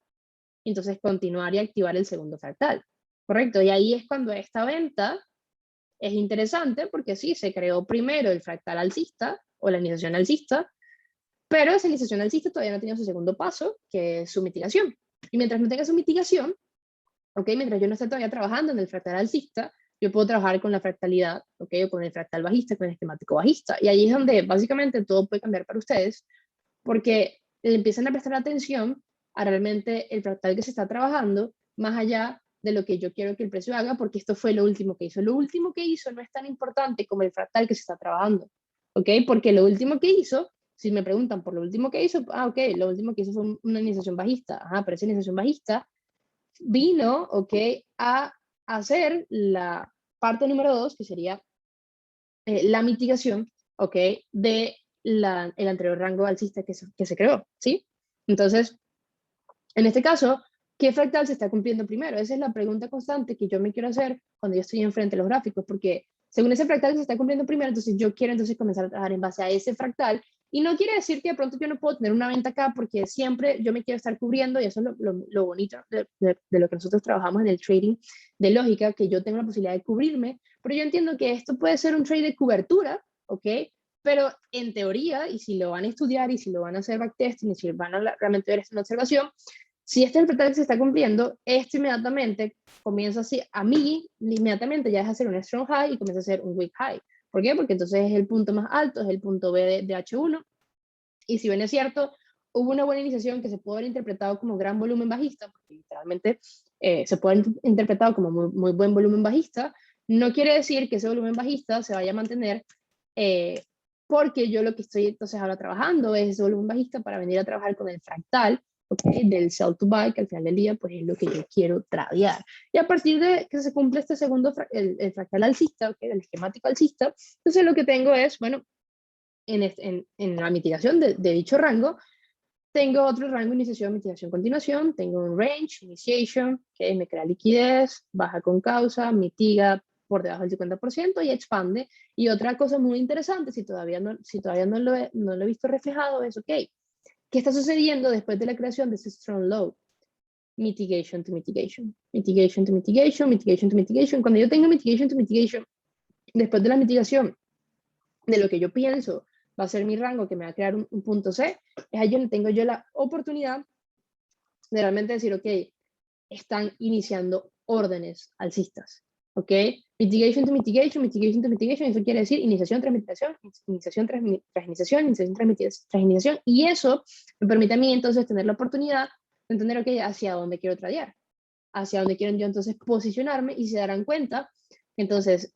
Speaker 1: y entonces continuar y activar el segundo fractal, ¿correcto? Y ahí es cuando esta venta es interesante, porque sí, se creó primero el fractal alcista, o la iniciación alcista, pero esa iniciación alcista todavía no tiene su segundo paso, que es su mitigación. Y mientras no tenga su mitigación, ¿ok? Mientras yo no esté todavía trabajando en el fractal alcista, yo puedo trabajar con la fractalidad, ¿ok? O con el fractal bajista, con el esquemático bajista. Y ahí es donde básicamente todo puede cambiar para ustedes, porque le empiezan a prestar atención a realmente el fractal que se está trabajando, más allá de lo que yo quiero que el precio haga, porque esto fue lo último que hizo. Lo último que hizo no es tan importante como el fractal que se está trabajando, ¿ok? Porque lo último que hizo, si me preguntan por lo último que hizo, ok, lo último que hizo fue una iniciación bajista, pero esa iniciación bajista vino, ¿ok? A hacer la parte número 2, que sería la mitigación, ¿ok? De el anterior rango alcista que se creó, ¿sí? Entonces, en este caso, ¿qué fractal se está cumpliendo primero? Esa es la pregunta constante que yo me quiero hacer cuando yo estoy enfrente de los gráficos, porque según ese fractal que se está cumpliendo primero, entonces yo quiero entonces comenzar a trabajar en base a ese fractal, y no quiere decir que de pronto yo no puedo tener una venta acá, porque siempre yo me quiero estar cubriendo, y eso es lo bonito de lo que nosotros trabajamos en el trading de lógica, que yo tengo la posibilidad de cubrirme, pero yo entiendo que esto puede ser un trade de cobertura, ¿ok? Pero en teoría, y si lo van a estudiar, y si lo van a hacer backtesting, y si van a realmente ver esta observación, si este interpretar que se está cumpliendo, esto inmediatamente comienza así, a mí, inmediatamente ya deja de ser un strong high y comienza a ser un weak high. ¿Por qué? Porque entonces es el punto más alto, es el punto B de H1, y si bien es cierto, hubo una buena iniciación que se puede haber interpretado como gran volumen bajista, porque literalmente se puede haber interpretado como muy buen volumen bajista, no quiere decir que ese volumen bajista se vaya a mantener, porque yo lo que estoy entonces ahora trabajando es ese volumen bajista para venir a trabajar con el fractal, ¿okay? Del sell to buy, que al final del día pues es lo que yo quiero tradear. Y a partir de que se cumple este segundo, el fractal alcista, ¿okay? El esquemático alcista, entonces lo que tengo es, bueno, en la mitigación de dicho rango, tengo otro rango: iniciación, mitigación, continuación. Tengo un range, initiation, que me crea liquidez, baja con causa, mitiga por debajo del 50% y expande. Y otra cosa muy interesante, si todavía no lo he visto reflejado, es, ok, ¿qué está sucediendo después de la creación de ese strong low? Mitigation to mitigation, mitigation to mitigation, mitigation to mitigation. Cuando yo tengo mitigation to mitigation, después de la mitigación de lo que yo pienso va a ser mi rango, que me va a crear un punto C, es ahí donde tengo yo la oportunidad de realmente decir, ok, están iniciando órdenes alcistas, ¿ok? Mitigation to mitigation, mitigation to mitigation, eso quiere decir iniciación tras mitigación, iniciación tras iniciación, iniciación tras iniciación, y eso me permite a mí entonces tener la oportunidad de entender, ok, hacia dónde quiero tradear, hacia dónde quiero yo entonces posicionarme, y se darán cuenta, entonces,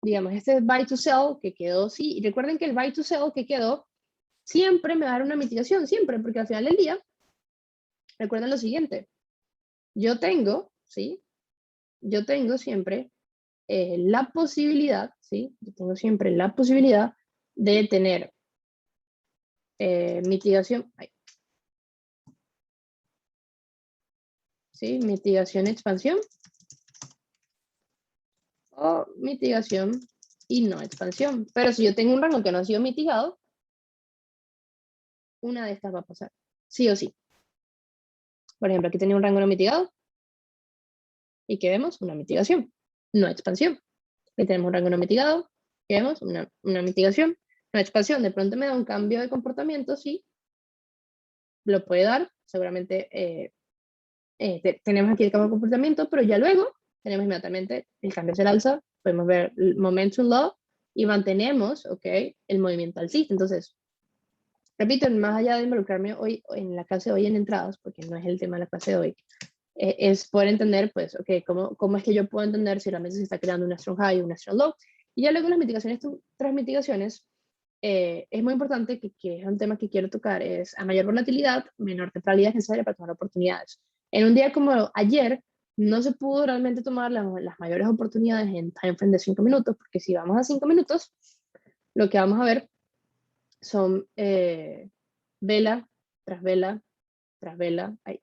Speaker 1: digamos, este buy to sell que quedó, sí, y recuerden que el buy to sell que quedó siempre me va a dar una mitigación, siempre, porque al final del día, recuerden lo siguiente, yo tengo, ¿sí? Yo tengo siempre la posibilidad, ¿sí? Yo tengo siempre la posibilidad de tener mitigación, ¿sí? Mitigación expansión o mitigación y no expansión. Pero si yo tengo un rango que no ha sido mitigado, una de estas va a pasar, sí o sí. Por ejemplo, aquí tenía un rango no mitigado y que vemos una mitigación, no expansión. Aquí tenemos un rango no mitigado, que vemos una mitigación, no expansión. De pronto me da un cambio de comportamiento, sí, lo puede dar, seguramente tenemos aquí el cambio de comportamiento, pero ya luego tenemos inmediatamente el cambio hacia el alza, podemos ver el momentum law y mantenemos, ¿ok? El movimiento alcista. Entonces, repito, más allá de involucrarme hoy en la clase de hoy en entradas, porque no es el tema de la clase de hoy, es poder entender, pues, ok, cómo es que yo puedo entender si realmente se está creando una strong high o una strong low. Y ya luego las mitigaciones, tras mitigaciones, es muy importante que es un tema que quiero tocar, es a mayor volatilidad, menor temporalidad es necesaria para tomar oportunidades. En un día como ayer, no se pudo realmente tomar las mayores oportunidades en time frame de 5 minutos, porque si vamos a 5 minutos, lo que vamos a ver son vela tras vela, tras vela, ahí,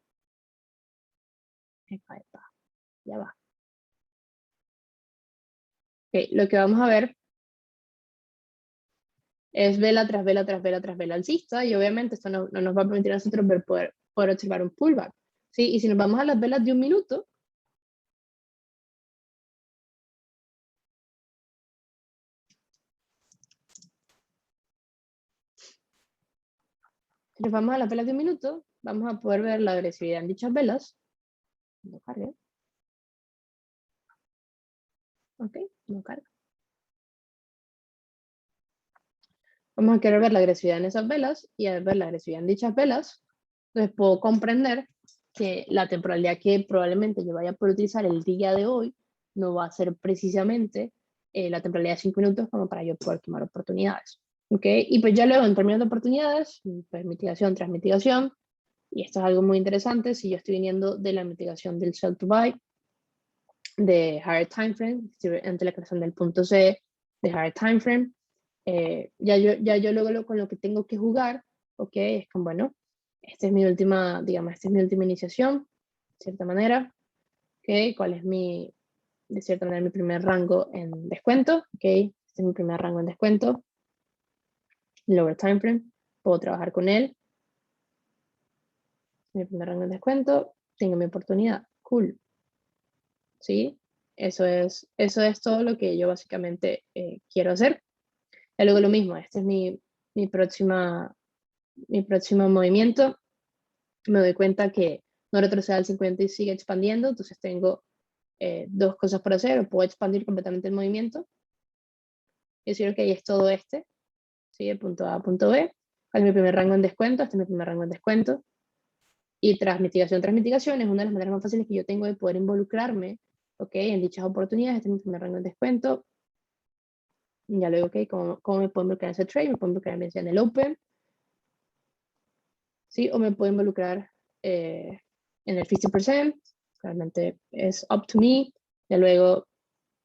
Speaker 1: ya va. Okay, lo que vamos a ver es vela tras vela tras vela tras vela alcista, y obviamente esto no nos va a permitir a nosotros poder observar un pullback, ¿sí? Y si nos vamos a las velas de un minuto, si nos vamos a las velas de un minuto, vamos a poder ver la agresividad en dichas velas. No cargue. Ok, no carga. Vamos a querer ver la agresividad en esas velas y al ver la agresividad en dichas velas, entonces puedo comprender que la temporalidad que probablemente yo vaya a poder utilizar el día de hoy no va a ser precisamente la temporalidad de 5 minutos como para yo poder tomar oportunidades. ¿Ok? Y pues ya luego en términos de oportunidades, pues mitigación tras mitigación, y esto es algo muy interesante, si yo estoy viniendo de la mitigación del sell to buy, de higher time frame, ante la creación del punto C de higher time frame, ya yo luego con lo que tengo que jugar, ok, es como, bueno, esta es mi última, digamos, esta es mi última iniciación, de cierta manera, ok, cuál es de cierta manera, mi primer rango en descuento, ok, este es mi primer rango en descuento, lower time frame, puedo trabajar con él, mi primer rango en descuento, tengo mi oportunidad, cool, ¿sí? Eso es todo lo que yo básicamente quiero hacer. Y luego lo mismo, este es mi próximo movimiento. Me doy cuenta que no retrocede al 50 y sigue expandiendo, entonces tengo dos cosas por hacer, o puedo expandir completamente el movimiento y decir, ok, es todo este, ¿sí? De punto A a punto B. ¿Cuál es mi primer rango en descuento? Este es mi primer rango en descuento. Y tras mitigación es una de las maneras más fáciles que yo tengo de poder involucrarme, ok, en dichas oportunidades. Este es mi primer rango en descuento. Ya luego, ok, ¿cómo me puedo involucrar en ese trade? Me puedo involucrar en el open, ¿sí? O me puedo involucrar en el 50%, realmente es up to me. Ya luego,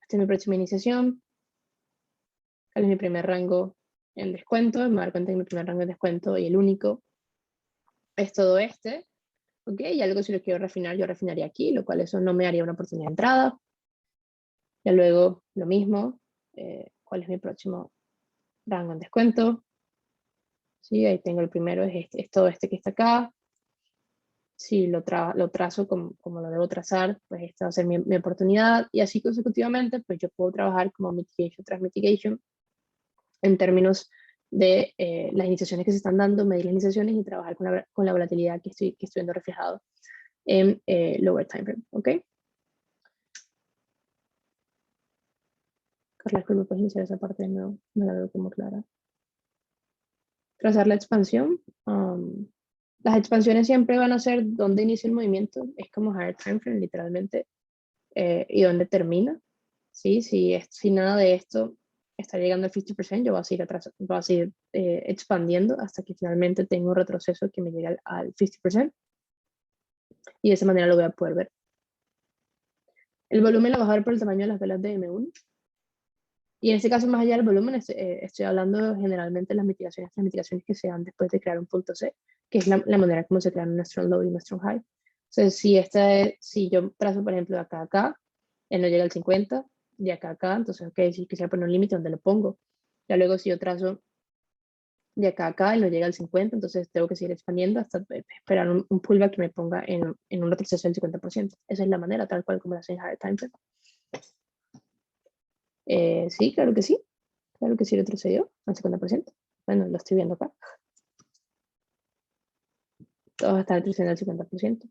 Speaker 1: esta es mi próxima iniciación, cuál es mi primer rango en descuento, me voy a dar cuenta que mi primer rango en descuento y el único es todo este, ok, y algo si lo quiero refinar, yo refinaría aquí, lo cual eso no me daría una oportunidad de entrada. Ya luego, lo mismo, cuál es mi próximo rango en descuento, sí, ahí tengo el primero, es todo este que está acá. Si lo trazo como lo debo trazar, pues esta va a ser mi oportunidad, y así consecutivamente, pues yo puedo trabajar como mitigation tras mitigation en términos de las iniciaciones que se están dando, medir las iniciaciones y trabajar con la volatilidad que estoy viendo reflejado en lower time frame, ¿ok? Carla, ¿me puedes iniciar esa parte de nuevo? No la veo como clara. Trazar la expansión. Las expansiones siempre van a ser donde inicia el movimiento, es como higher time frame literalmente, y donde termina. ¿Sí? Si nada de esto está llegando al 50%, yo voy a seguir expandiendo hasta que finalmente tengo un retroceso que me llegue al 50%, y de esa manera lo voy a poder ver. El volumen lo vas a ver por el tamaño de las velas de M1. Y en este caso, más allá del volumen, estoy hablando generalmente de las mitigaciones que se dan después de crear un punto C, que es la manera como se crean un strong low y un strong high. Entonces, si yo trazo, por ejemplo, de acá a acá, él no llega al 50, de acá a acá, entonces, ok, si quisiera poner un límite, ¿dónde lo pongo? Ya luego, si yo trazo de acá a acá, él no llega al 50, entonces tengo que seguir expandiendo hasta esperar un pullback que me ponga en un retroceso del 50%. Esa es la manera, tal cual como lo hacen en Higher Time Frame. Sí, claro que sí. Claro que sí retrocedió al 50%. Bueno, lo estoy viendo acá. Todos están retrocediendo al 50%.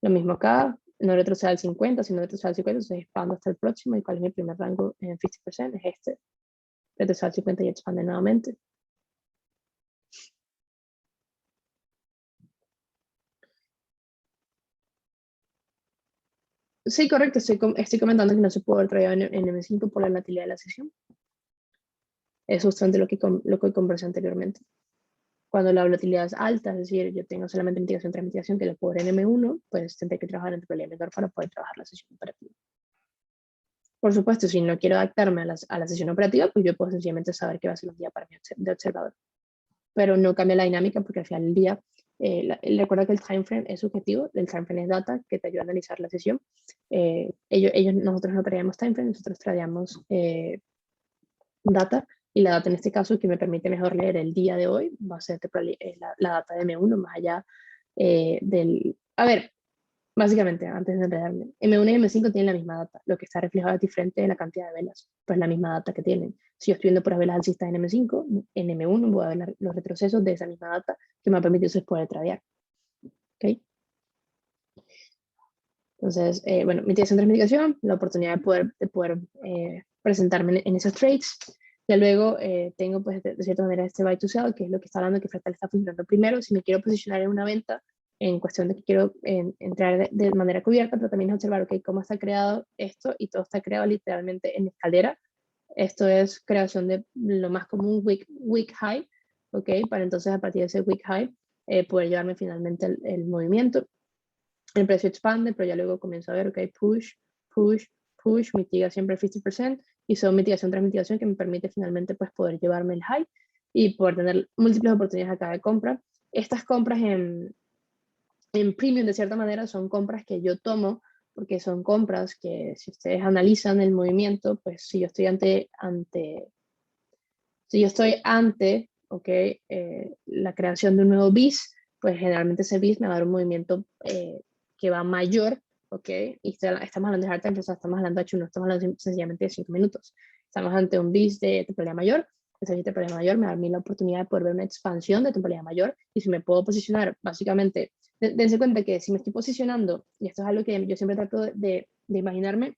Speaker 1: Lo mismo acá, no retrocede al 50, sino retrocede al 50, entonces expando hasta el próximo. ¿Y cuál es mi primer rango en 50%? Es este. Retrocede al 50 y expande nuevamente. Sí, correcto. Estoy comentando que no se puede haber traído en M5 por la volatilidad de la sesión. Es justamente lo que conversé anteriormente. Cuando la volatilidad es alta, es decir, yo tengo solamente mitigación tras mitigación que lo puedo ver en M1, pues tendré que trabajar en temporalidad menor para poder trabajar la sesión operativa. Por supuesto, si no quiero adaptarme a la sesión operativa, pues yo puedo sencillamente saber que va a ser un día para mí de observador. Pero no cambia la dinámica porque al final del día, recuerda que el time frame es subjetivo, el time frame es data que te ayuda a analizar la sesión. Nosotros no traíamos time frame, nosotros traíamos data, y la data en este caso que me permite mejor leer el día de hoy va a ser la data de M1 más allá del... A ver, básicamente, antes de enredarme, M1 y M5 tienen la misma data, lo que está reflejado es diferente en la cantidad de velas, pues la misma data que tienen. Si yo estoy viendo por las velas alcistas en M5, en M1 voy a ver los retrocesos de esa misma data que me ha permitido poder tradear. ¿Ok? Entonces, bueno, mitigación tras mitigación, la oportunidad de poder presentarme en esos trades. Ya luego tengo, pues, de cierta manera, este buy to sell, que es lo que está hablando que Fractal está funcionando primero. Si me quiero posicionar en una venta, en cuestión de que quiero entrar de manera cubierta, pero también observar, ok, cómo está creado esto, y todo está creado literalmente en escalera. Esto es creación de lo más común, week high, ok, para entonces a partir de ese week high poder llevarme finalmente el movimiento. El precio expande, pero ya luego comienzo a ver, ok, push, mitiga siempre el 50%, y son mitigación tras mitigación que me permite finalmente pues poder llevarme el high y poder tener múltiples oportunidades acá de compra. Estas compras en premium de cierta manera son compras que yo tomo porque son compras que si ustedes analizan el movimiento, pues si yo estoy ante la creación de un nuevo BIS, pues generalmente ese BIS me va a dar un movimiento que va mayor, ¿ok? Y estamos hablando de hard time, estamos hablando de H1, estamos hablando sencillamente de 5 minutos. Estamos ante un BIS de temporalidad mayor, ese BIS de temporalidad mayor me da a mí la oportunidad de poder ver una expansión de temporalidad mayor, y si me puedo posicionar, básicamente, dense cuenta que si me estoy posicionando, y esto es algo que yo siempre trato de imaginarme,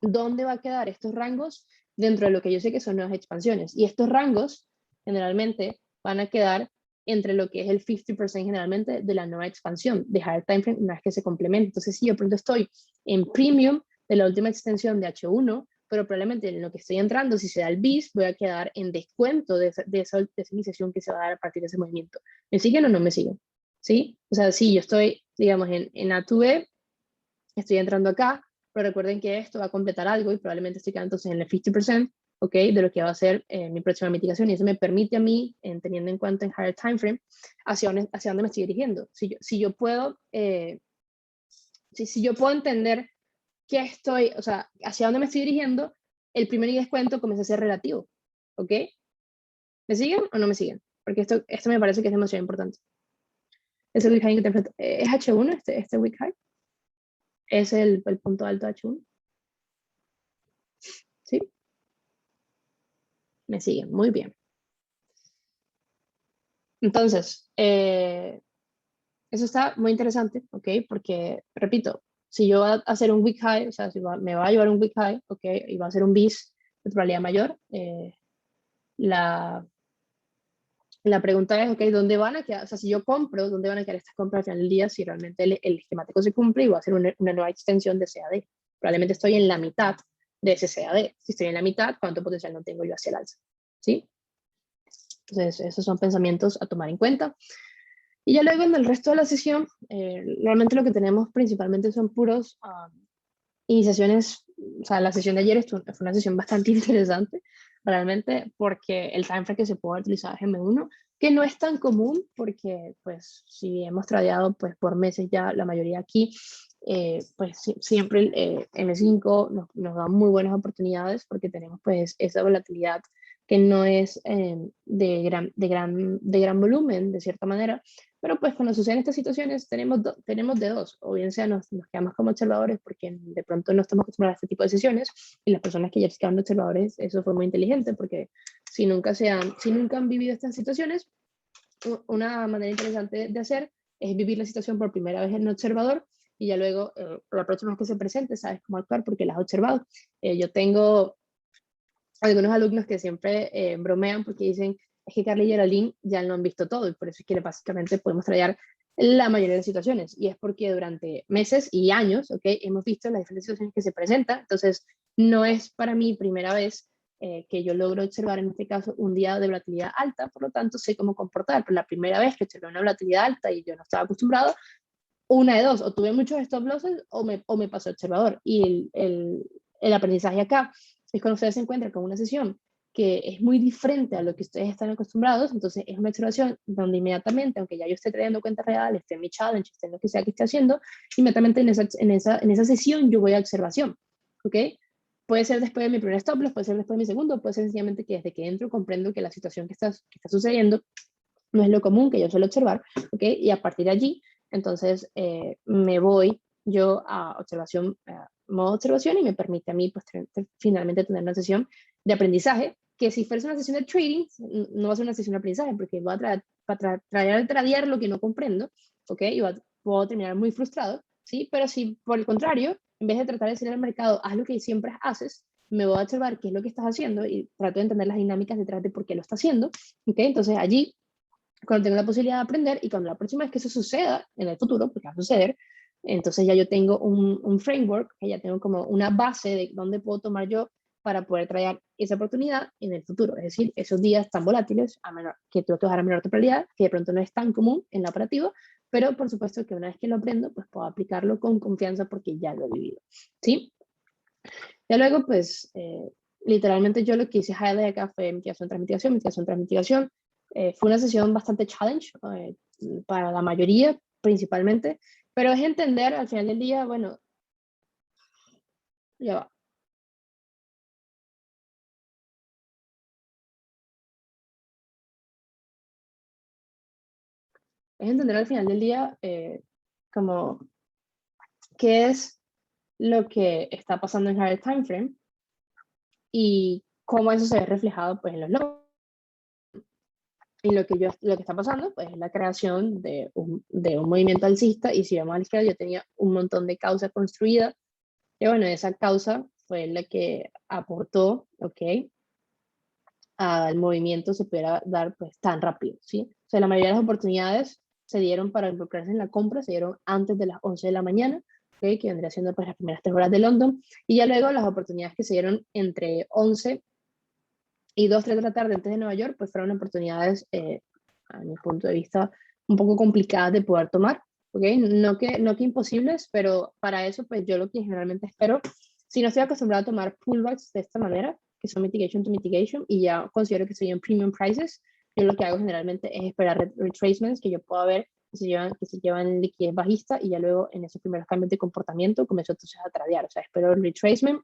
Speaker 1: ¿dónde va a quedar estos rangos dentro de lo que yo sé que son nuevas expansiones? Y estos rangos generalmente van a quedar entre lo que es el 50% generalmente de la nueva expansión, de higher time frame, una vez que se complementa. Entonces, si yo pronto estoy en premium de la última extensión de H1, pero probablemente en lo que estoy entrando, si se da el BIS, voy a quedar en descuento de esa iniciación que se va a dar a partir de ese movimiento. ¿Me siguen o no me siguen? ¿Sí? O sea, si yo estoy, digamos, en A2B, estoy entrando acá, pero recuerden que esto va a completar algo y probablemente estoy quedando entonces en el 50%, ¿ok? De lo que va a ser mi próxima mitigación, y eso me permite a mí, teniendo en cuenta en higher time frame, hacia dónde me estoy dirigiendo. Si yo puedo entender qué estoy, o sea, hacia dónde me estoy dirigiendo, el primer descuento comienza a ser relativo, ¿ok? ¿Me siguen o no me siguen? Porque esto me parece que es demasiado importante. Ese week high que te enfrenta, ¿es H1 este week high? ¿Es el punto alto H1? ¿Sí? Me siguen, muy bien. Entonces, eso está muy interesante, ¿ok? Porque, repito, si yo voy a hacer un week high, o sea, si me va a llevar un week high, ¿ok? Y va a ser un BIS de probabilidad mayor, la pregunta es, ¿ok? ¿Dónde van a quedar? O sea, si yo compro, ¿dónde van a quedar estas compras al final del día si realmente el esquemático se cumple y va a ser una nueva extensión de CAD? Probablemente estoy en la mitad de ese CAD. Si estoy en la mitad, ¿cuánto potencial no tengo yo hacia el alza? ¿Sí? Entonces, esos son pensamientos a tomar en cuenta. Y ya luego en el resto de la sesión, realmente lo que tenemos principalmente son puros iniciaciones. O sea, la sesión de ayer fue una sesión bastante interesante, realmente, porque el timeframe que se puede utilizar es M1, que no es tan común, porque pues si hemos tradeado pues por meses ya, la mayoría aquí, pues siempre M5 nos da muy buenas oportunidades, porque tenemos pues esa volatilidad que no es de gran volumen, de cierta manera, pero pues cuando suceden estas situaciones tenemos de dos, o bien sea nos quedamos como observadores porque de pronto no estamos acostumbrados a este tipo de sesiones, y las personas que ya se quedaron de observadores, eso fue muy inteligente, porque si nunca han vivido estas situaciones, una manera interesante de hacer es vivir la situación por primera vez en observador, y ya luego la próxima vez que se presente sabes cómo actuar porque la has observado. Yo tengo algunos alumnos que siempre bromean porque dicen, es que Carly y Geraldine ya lo han visto todo, y por eso es que básicamente podemos traer la mayoría de las situaciones, y es porque durante meses y años, ¿ok? Hemos visto las diferentes situaciones que se presentan. Entonces no es para mí primera vez que yo logro observar en este caso un día de volatilidad alta, por lo tanto sé cómo comportar, pero la primera vez que observé una volatilidad alta y yo no estaba acostumbrado, una de dos, o tuve muchos stop losses o me pasó observador. Y el aprendizaje acá es cuando ustedes se encuentran con una sesión que es muy diferente a lo que ustedes están acostumbrados, entonces es una observación donde inmediatamente, aunque ya yo esté trayendo cuenta real, esté en mi challenge, esté en lo que sea que esté haciendo, inmediatamente en esa sesión yo voy a observación, ¿ok? Puede ser después de mi primer stop loss, puede ser después de mi segundo, puede ser sencillamente que desde que entro comprendo que la situación que está sucediendo no es lo común que yo suelo observar, ¿ok? Y a partir de allí, entonces me voy yo a observación, modo observación, y me permite a mí pues finalmente tener una sesión de aprendizaje, que si fuese una sesión de trading, no va a ser una sesión de aprendizaje, porque voy a traer al tradear lo que no comprendo, ¿ok? Y puedo terminar muy frustrado, ¿sí? Pero si por el contrario, en vez de tratar de decirle al mercado, haz lo que siempre haces, me voy a observar qué es lo que estás haciendo y trato de entender las dinámicas detrás de por qué lo está haciendo, ¿ok? Entonces allí, cuando tengo la posibilidad de aprender, y cuando la próxima vez que eso suceda en el futuro, porque va a suceder, entonces ya yo tengo un framework, que ya tengo como una base de dónde puedo tomar yo para poder traer esa oportunidad en el futuro. Es decir, esos días tan volátiles, que tengo que bajar a menor temporalidad, que de pronto no es tan común en la operativa, pero por supuesto que una vez que lo aprendo, pues puedo aplicarlo con confianza porque ya lo he vivido, ¿sí? Ya luego, pues, literalmente yo lo que hice highlight acá fue mitigación tras mitigación, mitigación tras mitigación. Fue una sesión bastante challenge para la mayoría, principalmente, pero es entender al final del día, bueno, ya va. Es entender al final del día como qué es lo que está pasando en higher time frame y cómo eso se ve reflejado pues en los logs. Y lo que está pasando, pues, es la creación de un movimiento alcista, y si vamos a la izquierda, yo tenía un montón de causa construida, y bueno, esa causa fue la que aportó, ¿ok? Al movimiento se pudiera dar, pues, tan rápido, ¿sí? O sea, la mayoría de las oportunidades se dieron para involucrarse en la compra, se dieron antes de las 11 de la mañana, ¿ok? Que vendría siendo, pues, las primeras 3 horas de London, y ya luego las oportunidades que se dieron entre 11 y 2, 3 de la tarde antes de Nueva York, pues fueron oportunidades, a mi punto de vista, un poco complicadas de poder tomar, ¿ok? No que imposibles, pero para eso, pues yo lo que generalmente espero, si no estoy acostumbrado a tomar pullbacks de esta manera, que son mitigation to mitigation, y ya considero que serían premium prices, yo lo que hago generalmente es esperar retracements que yo pueda ver que se llevan liquidez bajista, y ya luego en esos primeros cambios de comportamiento comienzo entonces a tradear. O sea, espero el retracement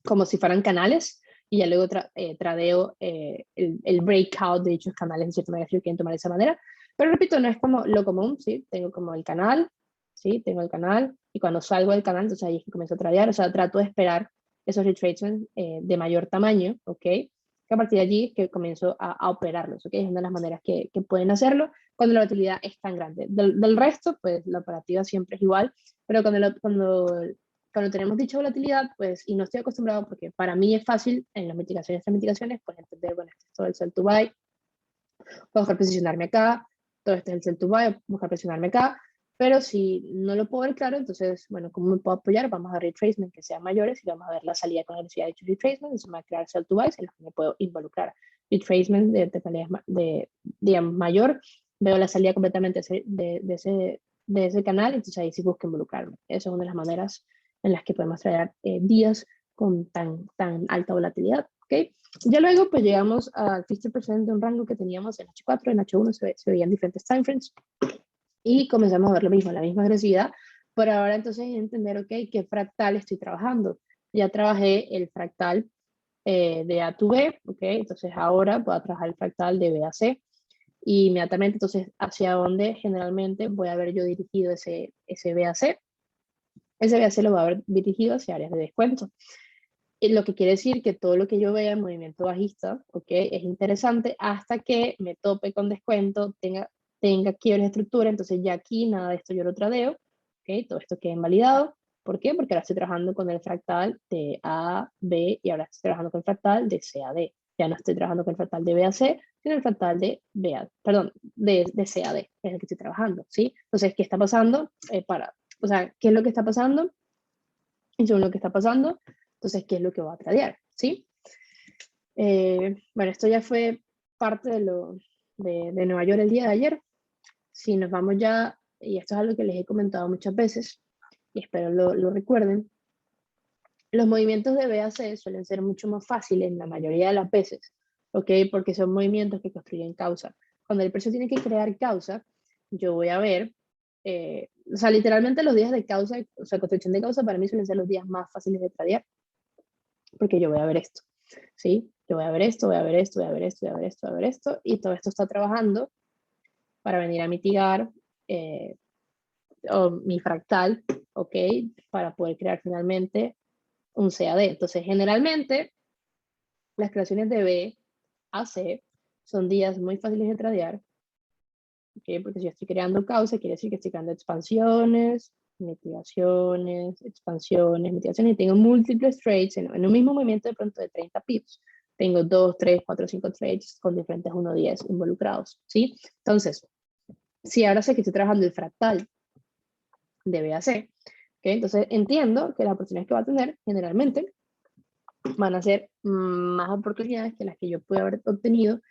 Speaker 1: como si fueran canales, y ya luego tradeo el breakout de dichos canales, en cierta manera, si lo quieren tomar de esa manera. Pero repito, no es como lo común, ¿sí? Tengo como el canal, ¿sí? Tengo el canal, y cuando salgo del canal, entonces ahí es que comienzo a tradear. O sea, trato de esperar esos retracements de mayor tamaño, ¿ok? Que a partir de allí es que comienzo a operarlos, ¿ok? Es una de las maneras que pueden hacerlo cuando la volatilidad es tan grande. Del resto, pues la operativa siempre es igual, pero cuando tenemos dicha volatilidad, pues, y no estoy acostumbrado, porque para mí es fácil en las mitigaciones, pues entender, bueno, esto es todo el sell to buy, puedo buscar posicionarme acá, todo este es el sell to buy, buscar posicionarme acá, pero si no lo puedo ver claro, entonces, bueno, ¿cómo me puedo apoyar? Vamos a retracement que sean mayores, y vamos a ver la salida con la necesidad de dicho retracement, y se me va a crear sell to buy en los que me puedo involucrar. Retracement de digamos, mayor, veo la salida completamente de ese canal, entonces ahí sí busco involucrarme. Esa es una de las maneras en las que podemos traer días con tan alta volatilidad, ¿ok? Ya luego pues llegamos al 50% de un rango que teníamos en H4, en H1 se veían diferentes timeframes y comenzamos a ver lo mismo, la misma agresividad, pero ahora entonces entender, ok, qué fractal estoy trabajando. Ya trabajé el fractal de A to B, ok, entonces ahora voy a trabajar el fractal de B a C, y inmediatamente entonces hacia dónde generalmente voy a haber yo dirigido ese BAC. Ese BAC lo va a haber dirigido hacia áreas de descuento. Y lo que quiere decir que todo lo que yo vea en movimiento bajista, ¿ok? Es interesante hasta que me tope con descuento, tenga quiebres de estructura, entonces ya aquí nada de esto yo lo tradeo, ¿ok? Todo esto queda invalidado. ¿Por qué? Porque ahora estoy trabajando con el fractal de A, B y ahora estoy trabajando con el fractal de C a D. Ya no estoy trabajando con el fractal de B a C, sino el fractal de B a, perdón, de C a D, es el que estoy trabajando, ¿sí? Entonces, ¿qué está pasando? O sea, ¿qué es lo que está pasando? Y según lo que está pasando, entonces, ¿qué es lo que va a tradear? ¿Sí? Bueno, esto ya fue parte de Nueva York el día de ayer. Si nos vamos ya, y esto es algo que les he comentado muchas veces, y espero lo recuerden, los movimientos de BAC suelen ser mucho más fáciles en la mayoría de las veces, ¿ok? Porque son movimientos que construyen causa. Cuando el precio tiene que crear causa, yo voy a ver, o sea, literalmente los días de causa, o sea, construcción de causa para mí suelen ser los días más fáciles de tradear, porque yo voy a ver esto, ¿sí? Yo voy a ver esto, voy a ver esto, voy a ver esto, voy a ver esto, voy a ver esto, y todo esto está trabajando para venir a mitigar o mi fractal, ¿ok? Para poder crear finalmente un CAD. Entonces, generalmente, las creaciones de B a C son días muy fáciles de tradear, ¿okay? Porque si yo estoy creando causa, quiere decir que estoy creando expansiones, mitigaciones, expansiones, mitigaciones, y tengo múltiples trades en un mismo movimiento de pronto de 30 pips. Tengo 2, 3, 4, 5 trades con diferentes 1-10 involucrados, ¿sí? Entonces, si ahora sé que estoy trabajando el fractal de B a C, ¿okay? Entonces entiendo que las oportunidades que va a tener generalmente van a ser más oportunidades que las que yo pude haber obtenido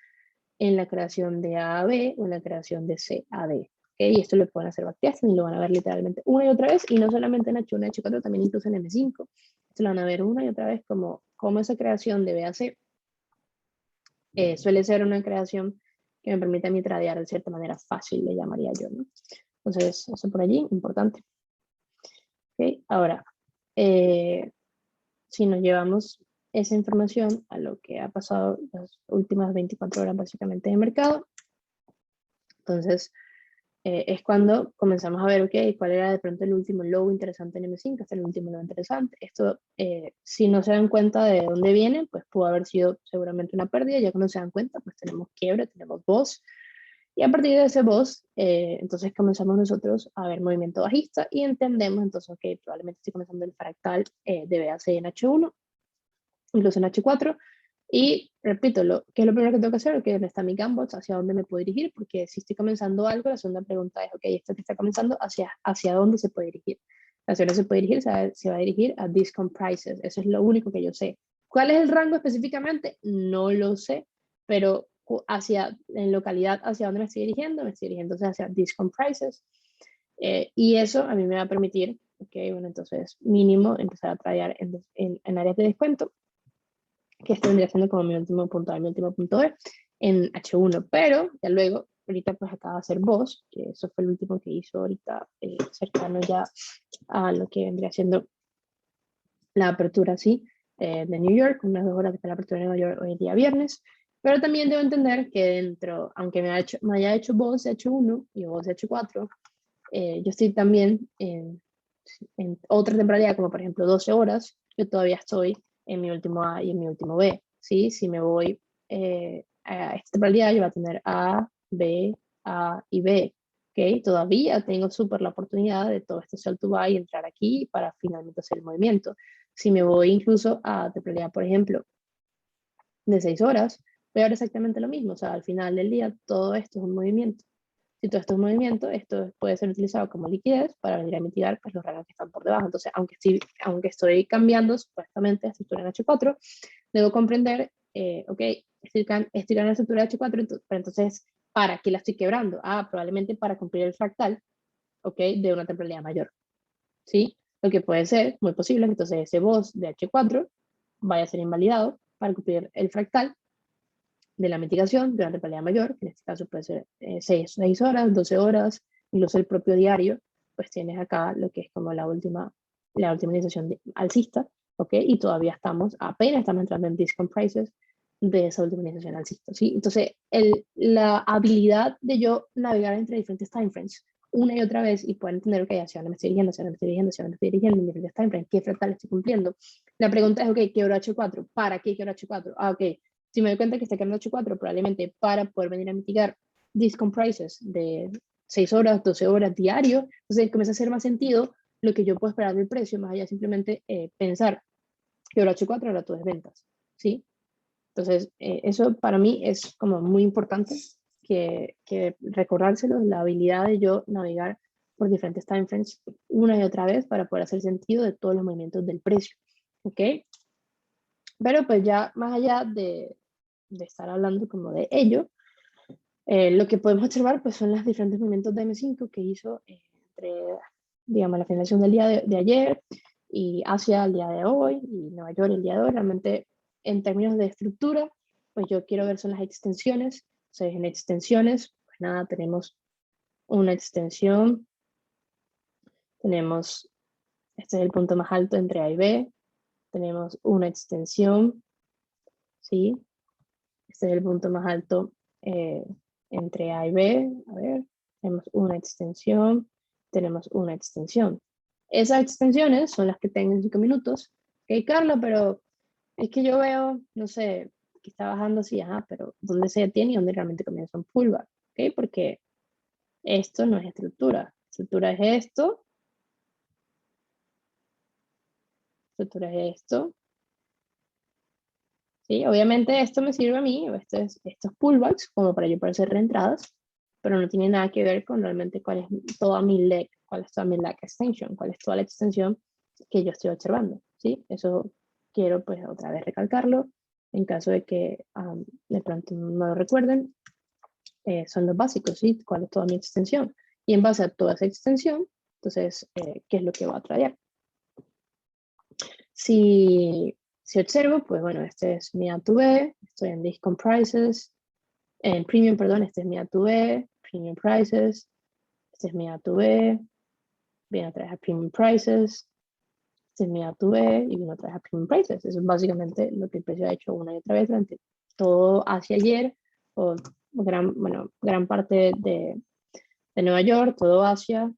Speaker 1: en la creación de A a B o en la creación de C a D. ¿Okay? Y esto lo pueden hacer backtesting y lo van a ver literalmente una y otra vez, y no solamente en H1, H4, también incluso en M5. Esto lo van a ver una y otra vez como esa creación de B a C suele ser una creación que me permite a mí tradear de cierta manera fácil, le llamaría yo, ¿no? Entonces, eso por allí, importante. ¿Okay? Ahora, si nos llevamos esa información a lo que ha pasado las últimas 24 horas básicamente en el mercado, entonces es cuando comenzamos a ver, ok, cuál era de pronto el último low interesante en M5, hasta el último low interesante. Esto, si no se dan cuenta de dónde viene, pues pudo haber sido seguramente una pérdida. Ya cuando se dan cuenta, pues tenemos quiebre, tenemos boss. Y a partir de ese boss, entonces comenzamos nosotros a ver movimiento bajista y entendemos entonces, ok, probablemente estoy comenzando el fractal de BAC en H1, incluso en H4. Y repito, ¿qué es lo primero que tengo que hacer? Ok, ¿dónde está mi gambot? ¿Hacia dónde me puedo dirigir? Porque si estoy comenzando algo, la segunda pregunta es, ok, esto que está comenzando, ¿hacia dónde se puede dirigir? ¿Hacia dónde se puede dirigir? Se va a dirigir a discount prices. Eso es lo único que yo sé. ¿Cuál es el rango específicamente? No lo sé, pero en localidad, ¿hacia dónde me estoy dirigiendo? Me estoy dirigiendo hacia discount prices. Y eso a mí me va a permitir, ok, bueno, entonces mínimo empezar a tradear en áreas de descuento, que esto vendría siendo como mi último punto A, mi último punto B en H1, pero ya luego, ahorita pues acaba de hacer Boss, que eso fue el último que hizo ahorita, cercano ya a lo que vendría siendo la apertura, sí, de New York, unas 2 horas de la apertura de Nueva York hoy día viernes, pero también debo entender que dentro, aunque me haya hecho Boss de H1 y Boss de H4, yo estoy también en otra temporalidad, como por ejemplo 12 horas, yo todavía estoy en mi último A y en mi último B, ¿sí? Si me voy a esta temporalidad, yo voy a tener A, B, A y B, ¿ok? Todavía tengo súper la oportunidad de todo este sell to buy y entrar aquí para finalmente hacer el movimiento. Si me voy incluso a temporalidad, por ejemplo, de 6 horas, voy a ver exactamente lo mismo, o sea, al final del día todo esto es un movimiento. Si todo esto es movimiento, esto puede ser utilizado como liquidez para venir a mitigar pues, los rangos que están por debajo. Entonces, aunque estoy cambiando supuestamente la estructura en H4, debo comprender, ok, estoy cambiando la estructura de H4, pero entonces, ¿Para qué la estoy quebrando? Probablemente para cumplir el fractal, ¿ok? De una temporalidad mayor, ¿sí? Lo que puede ser, muy posible, que entonces ese voz de H4 vaya a ser invalidado para cumplir el fractal de la mitigación de una temporalidad mayor, que en este caso puede ser 6 horas, 12 horas, incluso el propio diario, pues tienes acá lo que es como la última iniciación alcista, ¿ok? Y todavía apenas estamos entrando en discount prices de esa última iniciación alcista, ¿sí? Entonces, la habilidad de yo navegar entre diferentes timeframes una y otra vez y poder entender, ok, hacia dónde me estoy dirigiendo, hacia dónde me estoy dirigiendo, hacia dónde me estoy dirigiendo, en diferentes timeframes, qué fractal estoy cumpliendo. La pregunta es, ok, quiebro H4, ¿para qué quiebro H4? Ok, si me doy cuenta que está quedando H4, probablemente para poder venir a mitigar discount prices de 6 horas, 12 horas diario, entonces comienza a hacer más sentido lo que yo puedo esperar del precio, más allá de simplemente pensar que ahora H4 ahora todo es ventas, ¿sí? Entonces, eso para mí es como muy importante que recordárselo, la habilidad de yo navegar por diferentes timeframes una y otra vez para poder hacer sentido de todos los movimientos del precio, ¿ok? Pero pues ya más allá de estar hablando como de ello, lo que podemos observar pues son los diferentes movimientos de M5 que hizo entre, digamos, la finalización del día de ayer y Asia el día de hoy y Nueva York el día de hoy. Realmente en términos de estructura, pues yo quiero ver son las extensiones. O sea, en extensiones, pues nada, tenemos una extensión, tenemos, este es el punto más alto entre A y B, tenemos una extensión, ¿sí? Este es el punto más alto entre A y B. A ver, tenemos una extensión, tenemos una extensión. Esas extensiones son las que tengo en 5 minutos. Ok, Carla, pero es que yo veo, no sé, que está bajando así, pero ¿dónde se detiene y dónde realmente comienza un pullback? Ok, porque esto no es estructura. Estructura es esto. Estructura es esto. ¿Sí? Obviamente esto me sirve a mí, estos pullbacks, como para yo poder hacer reentradas, pero no tiene nada que ver con realmente cuál es toda mi leg, cuál es toda mi leg extension, cuál es toda la extensión que yo estoy observando, ¿sí? Eso quiero pues otra vez recalcarlo, en caso de que de pronto no lo recuerden, son los básicos, ¿sí? ¿Cuál es toda mi extensión? Y en base a toda esa extensión, entonces, ¿qué es lo que va a traer? Si observo, pues bueno, este es mi A2B, estoy en discount prices, en premium, perdón, este es mi A2B, premium prices, este es mi A2B, viene otra vez a premium prices, este es mi A2B y viene otra vez a premium prices. Eso es básicamente lo que el precio ha hecho una y otra vez durante todo hacia ayer, o gran parte de Nueva York, todo Asia,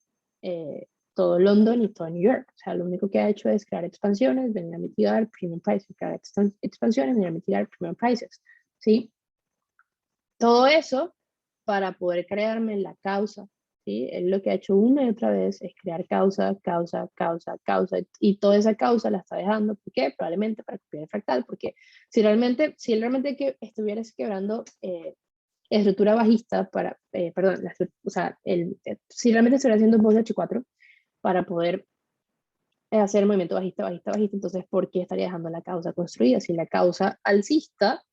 Speaker 1: todo London y todo New York. O sea, lo único que ha hecho es crear expansiones, venir a mitigar premium prices, crear expansiones, venir a mitigar premium prices, ¿sí? Todo eso para poder crearme la causa, ¿sí? Él lo que ha hecho una y otra vez es crear causa, causa, causa, causa, y toda esa causa la está dejando, ¿por qué? Probablemente para copiar el fractal, porque si él realmente que estuviera quebrando estructura bajista para, perdón, o sea, si realmente estuviera haciendo un post de H4 para poder hacer el movimiento bajista, bajista, bajista, entonces, ¿por qué estaría dejando la causa construida? Si la causa alcista,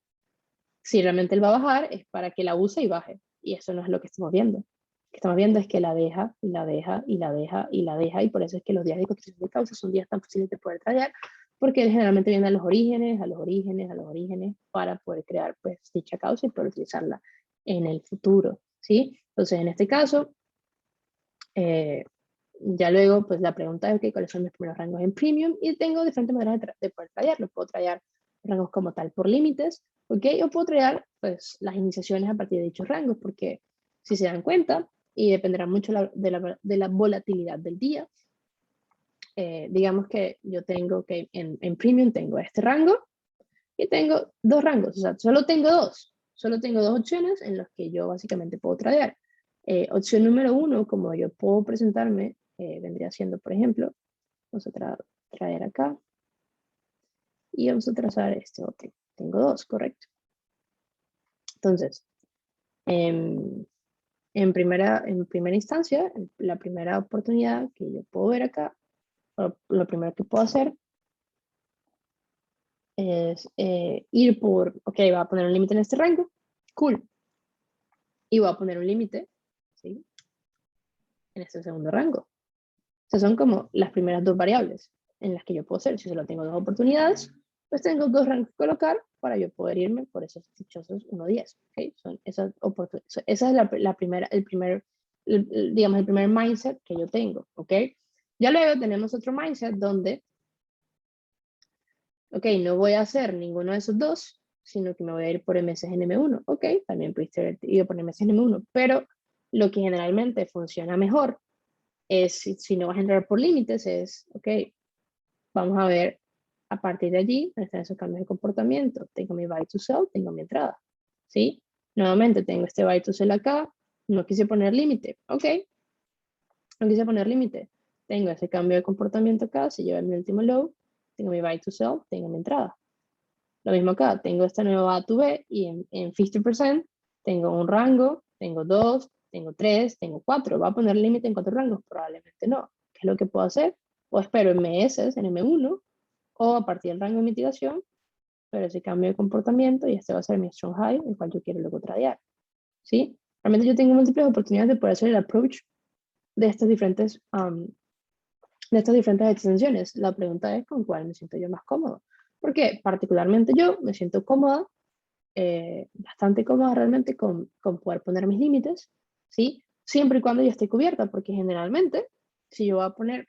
Speaker 1: si realmente él va a bajar, es para que la use y baje. Y eso no es lo que estamos viendo. Lo que estamos viendo es que la deja, y la deja, y la deja, y la deja, y por eso es que los días de construcción de causa son días tan fáciles de poder traer, porque él generalmente viene a los orígenes, a los orígenes, a los orígenes, para poder crear pues dicha causa y poder utilizarla en el futuro, ¿sí? Entonces, en este caso, ya luego, pues la pregunta es, okay, ¿cuáles son mis primeros rangos en premium? Y tengo diferentes maneras de poder traerlo. Puedo traer rangos como tal por límites, ¿ok? O puedo traer, pues, las iniciaciones a partir de dichos rangos, porque si se dan cuenta, y dependerá mucho de la volatilidad del día, digamos que yo tengo que en premium tengo este rango y tengo dos rangos, o sea, solo tengo dos opciones en las que yo básicamente puedo tradear. Opción número uno, como yo puedo presentarme, vendría siendo, por ejemplo, vamos a traer acá y vamos a trazar este otro. Tengo dos, correcto. Entonces, en primera instancia, la primera oportunidad que yo puedo ver acá, lo primero que puedo hacer es ir por, ok, va a poner un límite en este rango, cool. y voy a poner un límite, ¿sí? En este segundo rango. Esas son como las primeras dos variables en las que yo puedo hacer. Si solo tengo dos oportunidades, pues tengo dos rangos que colocar para yo poder irme por esos dichosos 1-10. ¿Okay? Son esas oportunidades. Esa es la primera, digamos, el primer mindset que yo tengo. ¿Ok? Ya luego tenemos otro mindset donde, ok, no voy a hacer ninguno de esos dos, sino que me voy a ir por MSGNM1. Ok, también pudiste haber ido por MSGNM1, pero lo que generalmente funciona mejor es, si no vas a entrar por límites, es, ok, vamos a ver a partir de allí, están esos cambios de comportamiento. Tengo mi buy to sell, tengo mi entrada, ¿sí? Nuevamente tengo este buy to sell acá, no quise poner límite, ok, no quise poner límite. Tengo ese cambio de comportamiento acá, se lleva mi último low, tengo mi buy to sell, tengo mi entrada. Lo mismo acá, tengo esta nueva A to B y en 50% tengo un rango, tengo 2, tengo 3, tengo 4. ¿Va a poner límite en 4 rangos? Probablemente no. ¿Qué es lo que puedo hacer? O espero MS en M1 o a partir del rango de mitigación, pero ese cambio de comportamiento y este va a ser mi strong high, el cual yo quiero luego tradear. ¿Sí? Realmente yo tengo múltiples oportunidades de poder hacer el approach de estas diferentes extensiones. La pregunta es con cuál me siento yo más cómodo. Porque particularmente yo me siento cómoda, bastante cómoda realmente con poder poner mis límites, ¿sí? Siempre y cuando yo esté cubierta, porque generalmente, si yo voy a poner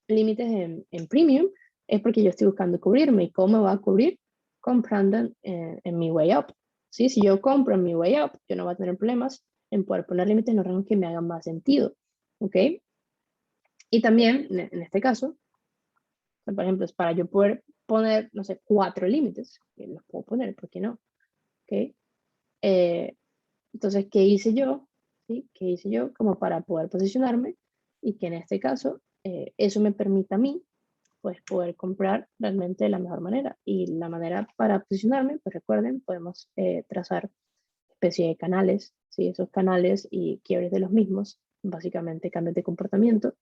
Speaker 1: límites en premium, es porque yo estoy buscando cubrirme. ¿Y cómo me va a cubrir? Comprando en mi way up, ¿sí? Si yo compro en mi way up, yo no voy a tener problemas en poder poner límites en los rangos que me hagan más sentido, ¿ok? Y también, en este caso, por ejemplo, es para yo poder poner, no sé, 4 límites, que los puedo poner, ¿por qué no? ¿Ok? Entonces, ¿qué hice yo? ¿Sí? ¿Qué hice yo como para poder posicionarme? Y que en este caso, eso me permita a mí, pues, poder comprar realmente de la mejor manera. Y la manera para posicionarme, pues recuerden, podemos trazar especie de canales, ¿sí? Esos canales y quiebres de los mismos, básicamente cambios de comportamiento.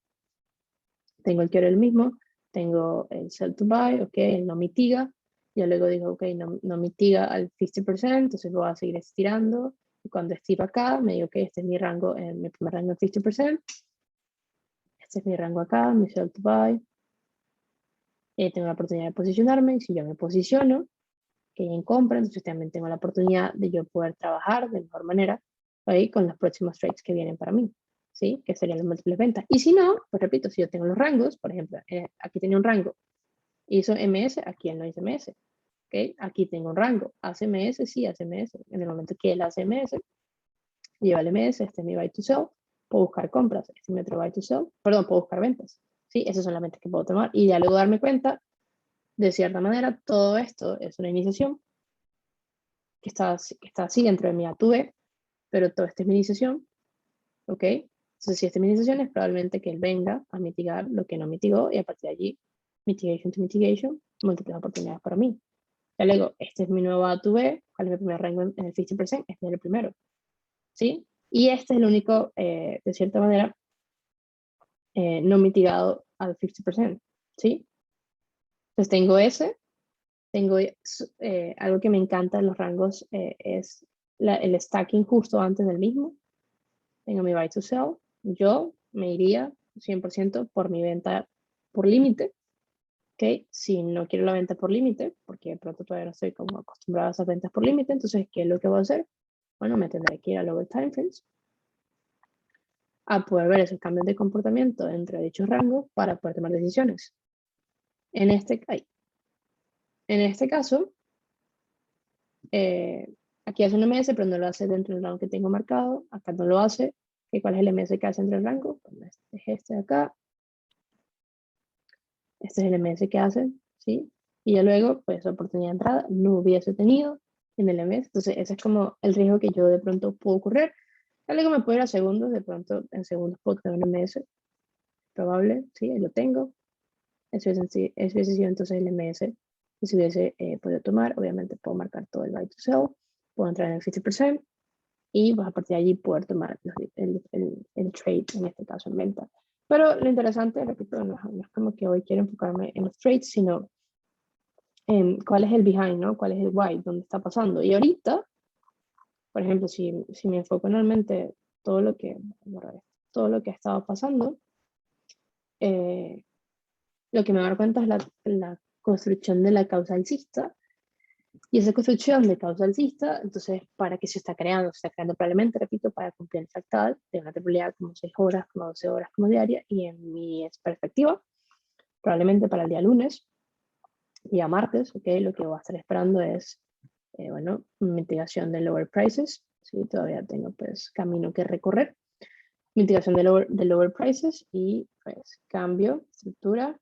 Speaker 1: Tengo el quiebre del mismo, tengo el sell to buy, ok, él no mitiga. Yo luego digo, ok, no mitiga al 50%, entonces lo voy a seguir estirando. Y cuando estiro acá, me digo, ok, este es mi rango, mi primer rango en 50%. Este es mi rango acá, mi sell to buy. Tengo la oportunidad de posicionarme. Y si yo me posiciono, que en compra, entonces también tengo la oportunidad de yo poder trabajar de mejor manera ahí con los próximos trades que vienen para mí, ¿sí? Que serían las múltiples ventas. Y si no, pues repito, si yo tengo los rangos, por ejemplo, aquí tenía un rango, hizo MS, aquí él no hizo MS, ¿ok? Aquí tengo un rango, hace MS, sí, hace MS. En el momento que él hace MS, lleva el MS, este es mi buy to sell, puedo buscar compras, este es mi otro buy to sell, perdón, puedo buscar ventas, ¿sí? Esas son las ventas que puedo tomar. Y ya luego darme cuenta, de cierta manera, todo esto es una iniciación que está así dentro de mi A2B, pero toda esta es mi iniciación, ¿ok? Entonces, si esta es mi iniciación, es probablemente que él venga a mitigar lo que no mitigó y a partir de allí, mitigation to mitigation, múltiples oportunidades para mí. Ya luego, este es mi nuevo A2B, ¿cuál es mi primer rango en el 50%? Este es el primero, ¿sí? Y este es el único, de cierta manera, no mitigado al 50%, ¿sí? Entonces tengo ese, tengo algo que me encanta en los rangos, es el stacking justo antes del mismo. Tengo mi buy to sell. Yo me iría 100% por mi venta por límite. ¿Ok? Si no quiero la venta por límite, porque de pronto todavía no estoy como acostumbrada a esas ventas por límite, entonces, ¿qué es lo que voy a hacer? Bueno, me tendré que ir a lower time frames a poder ver esos cambios de comportamiento entre dichos rangos para poder tomar decisiones. En este caso, aquí hace un MS, pero no lo hace dentro del rango que tengo marcado. Acá no lo hace. ¿Cuál es el MS que hace entre el rango? Bueno, este es este de acá. Este es el MS que hace, ¿sí? Y ya luego, pues, la oportunidad de entrada no hubiese tenido en el MS. Entonces, ese es como el riesgo que yo de pronto puedo correr. Ya luego me puedo ir a segundos, de pronto en segundos puedo tener un MS. Probable, sí, ahí lo tengo. Eso hubiese sido entonces el MS que se hubiese podido tomar. Obviamente puedo marcar todo el buy to sell, puedo entrar en el 50% y pues a partir de allí poder tomar el trade, en este caso en venta. Pero lo interesante, repito, no es como que hoy quiero enfocarme en los trades, sino en cuál es el behind, ¿no? Cuál es el why, dónde está pasando. Y ahorita, Por ejemplo, si me enfoco realmente todo lo que ha estado pasando, lo que me da cuenta es la construcción de la causa alcista. Y esa construcción de causa alcista, entonces, ¿para qué se está creando? Se está creando probablemente, repito, para cumplir el fractal de una temporalidad como 6 horas, como 12 horas, como diaria, y en mi perspectiva, probablemente para el día lunes, día martes, ¿ok? Lo que voy a estar esperando es, bueno, mitigación de lower prices, ¿sí? Todavía tengo, pues, camino que recorrer. Mitigación de lower prices y, pues, cambio, estructura,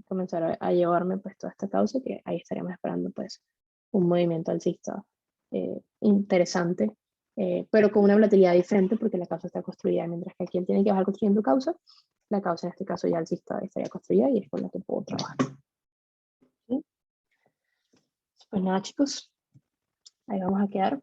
Speaker 1: comenzar a llevarme, pues, toda esta causa, que ahí estaríamos esperando, pues, un movimiento alcista interesante, pero con una volatilidad diferente porque la causa está construida, mientras que aquí él tiene que bajar construyendo causa, la causa en este caso ya alcista estaría construida y es con la que puedo trabajar. ¿Sí? Pues nada, chicos, ahí vamos a quedar.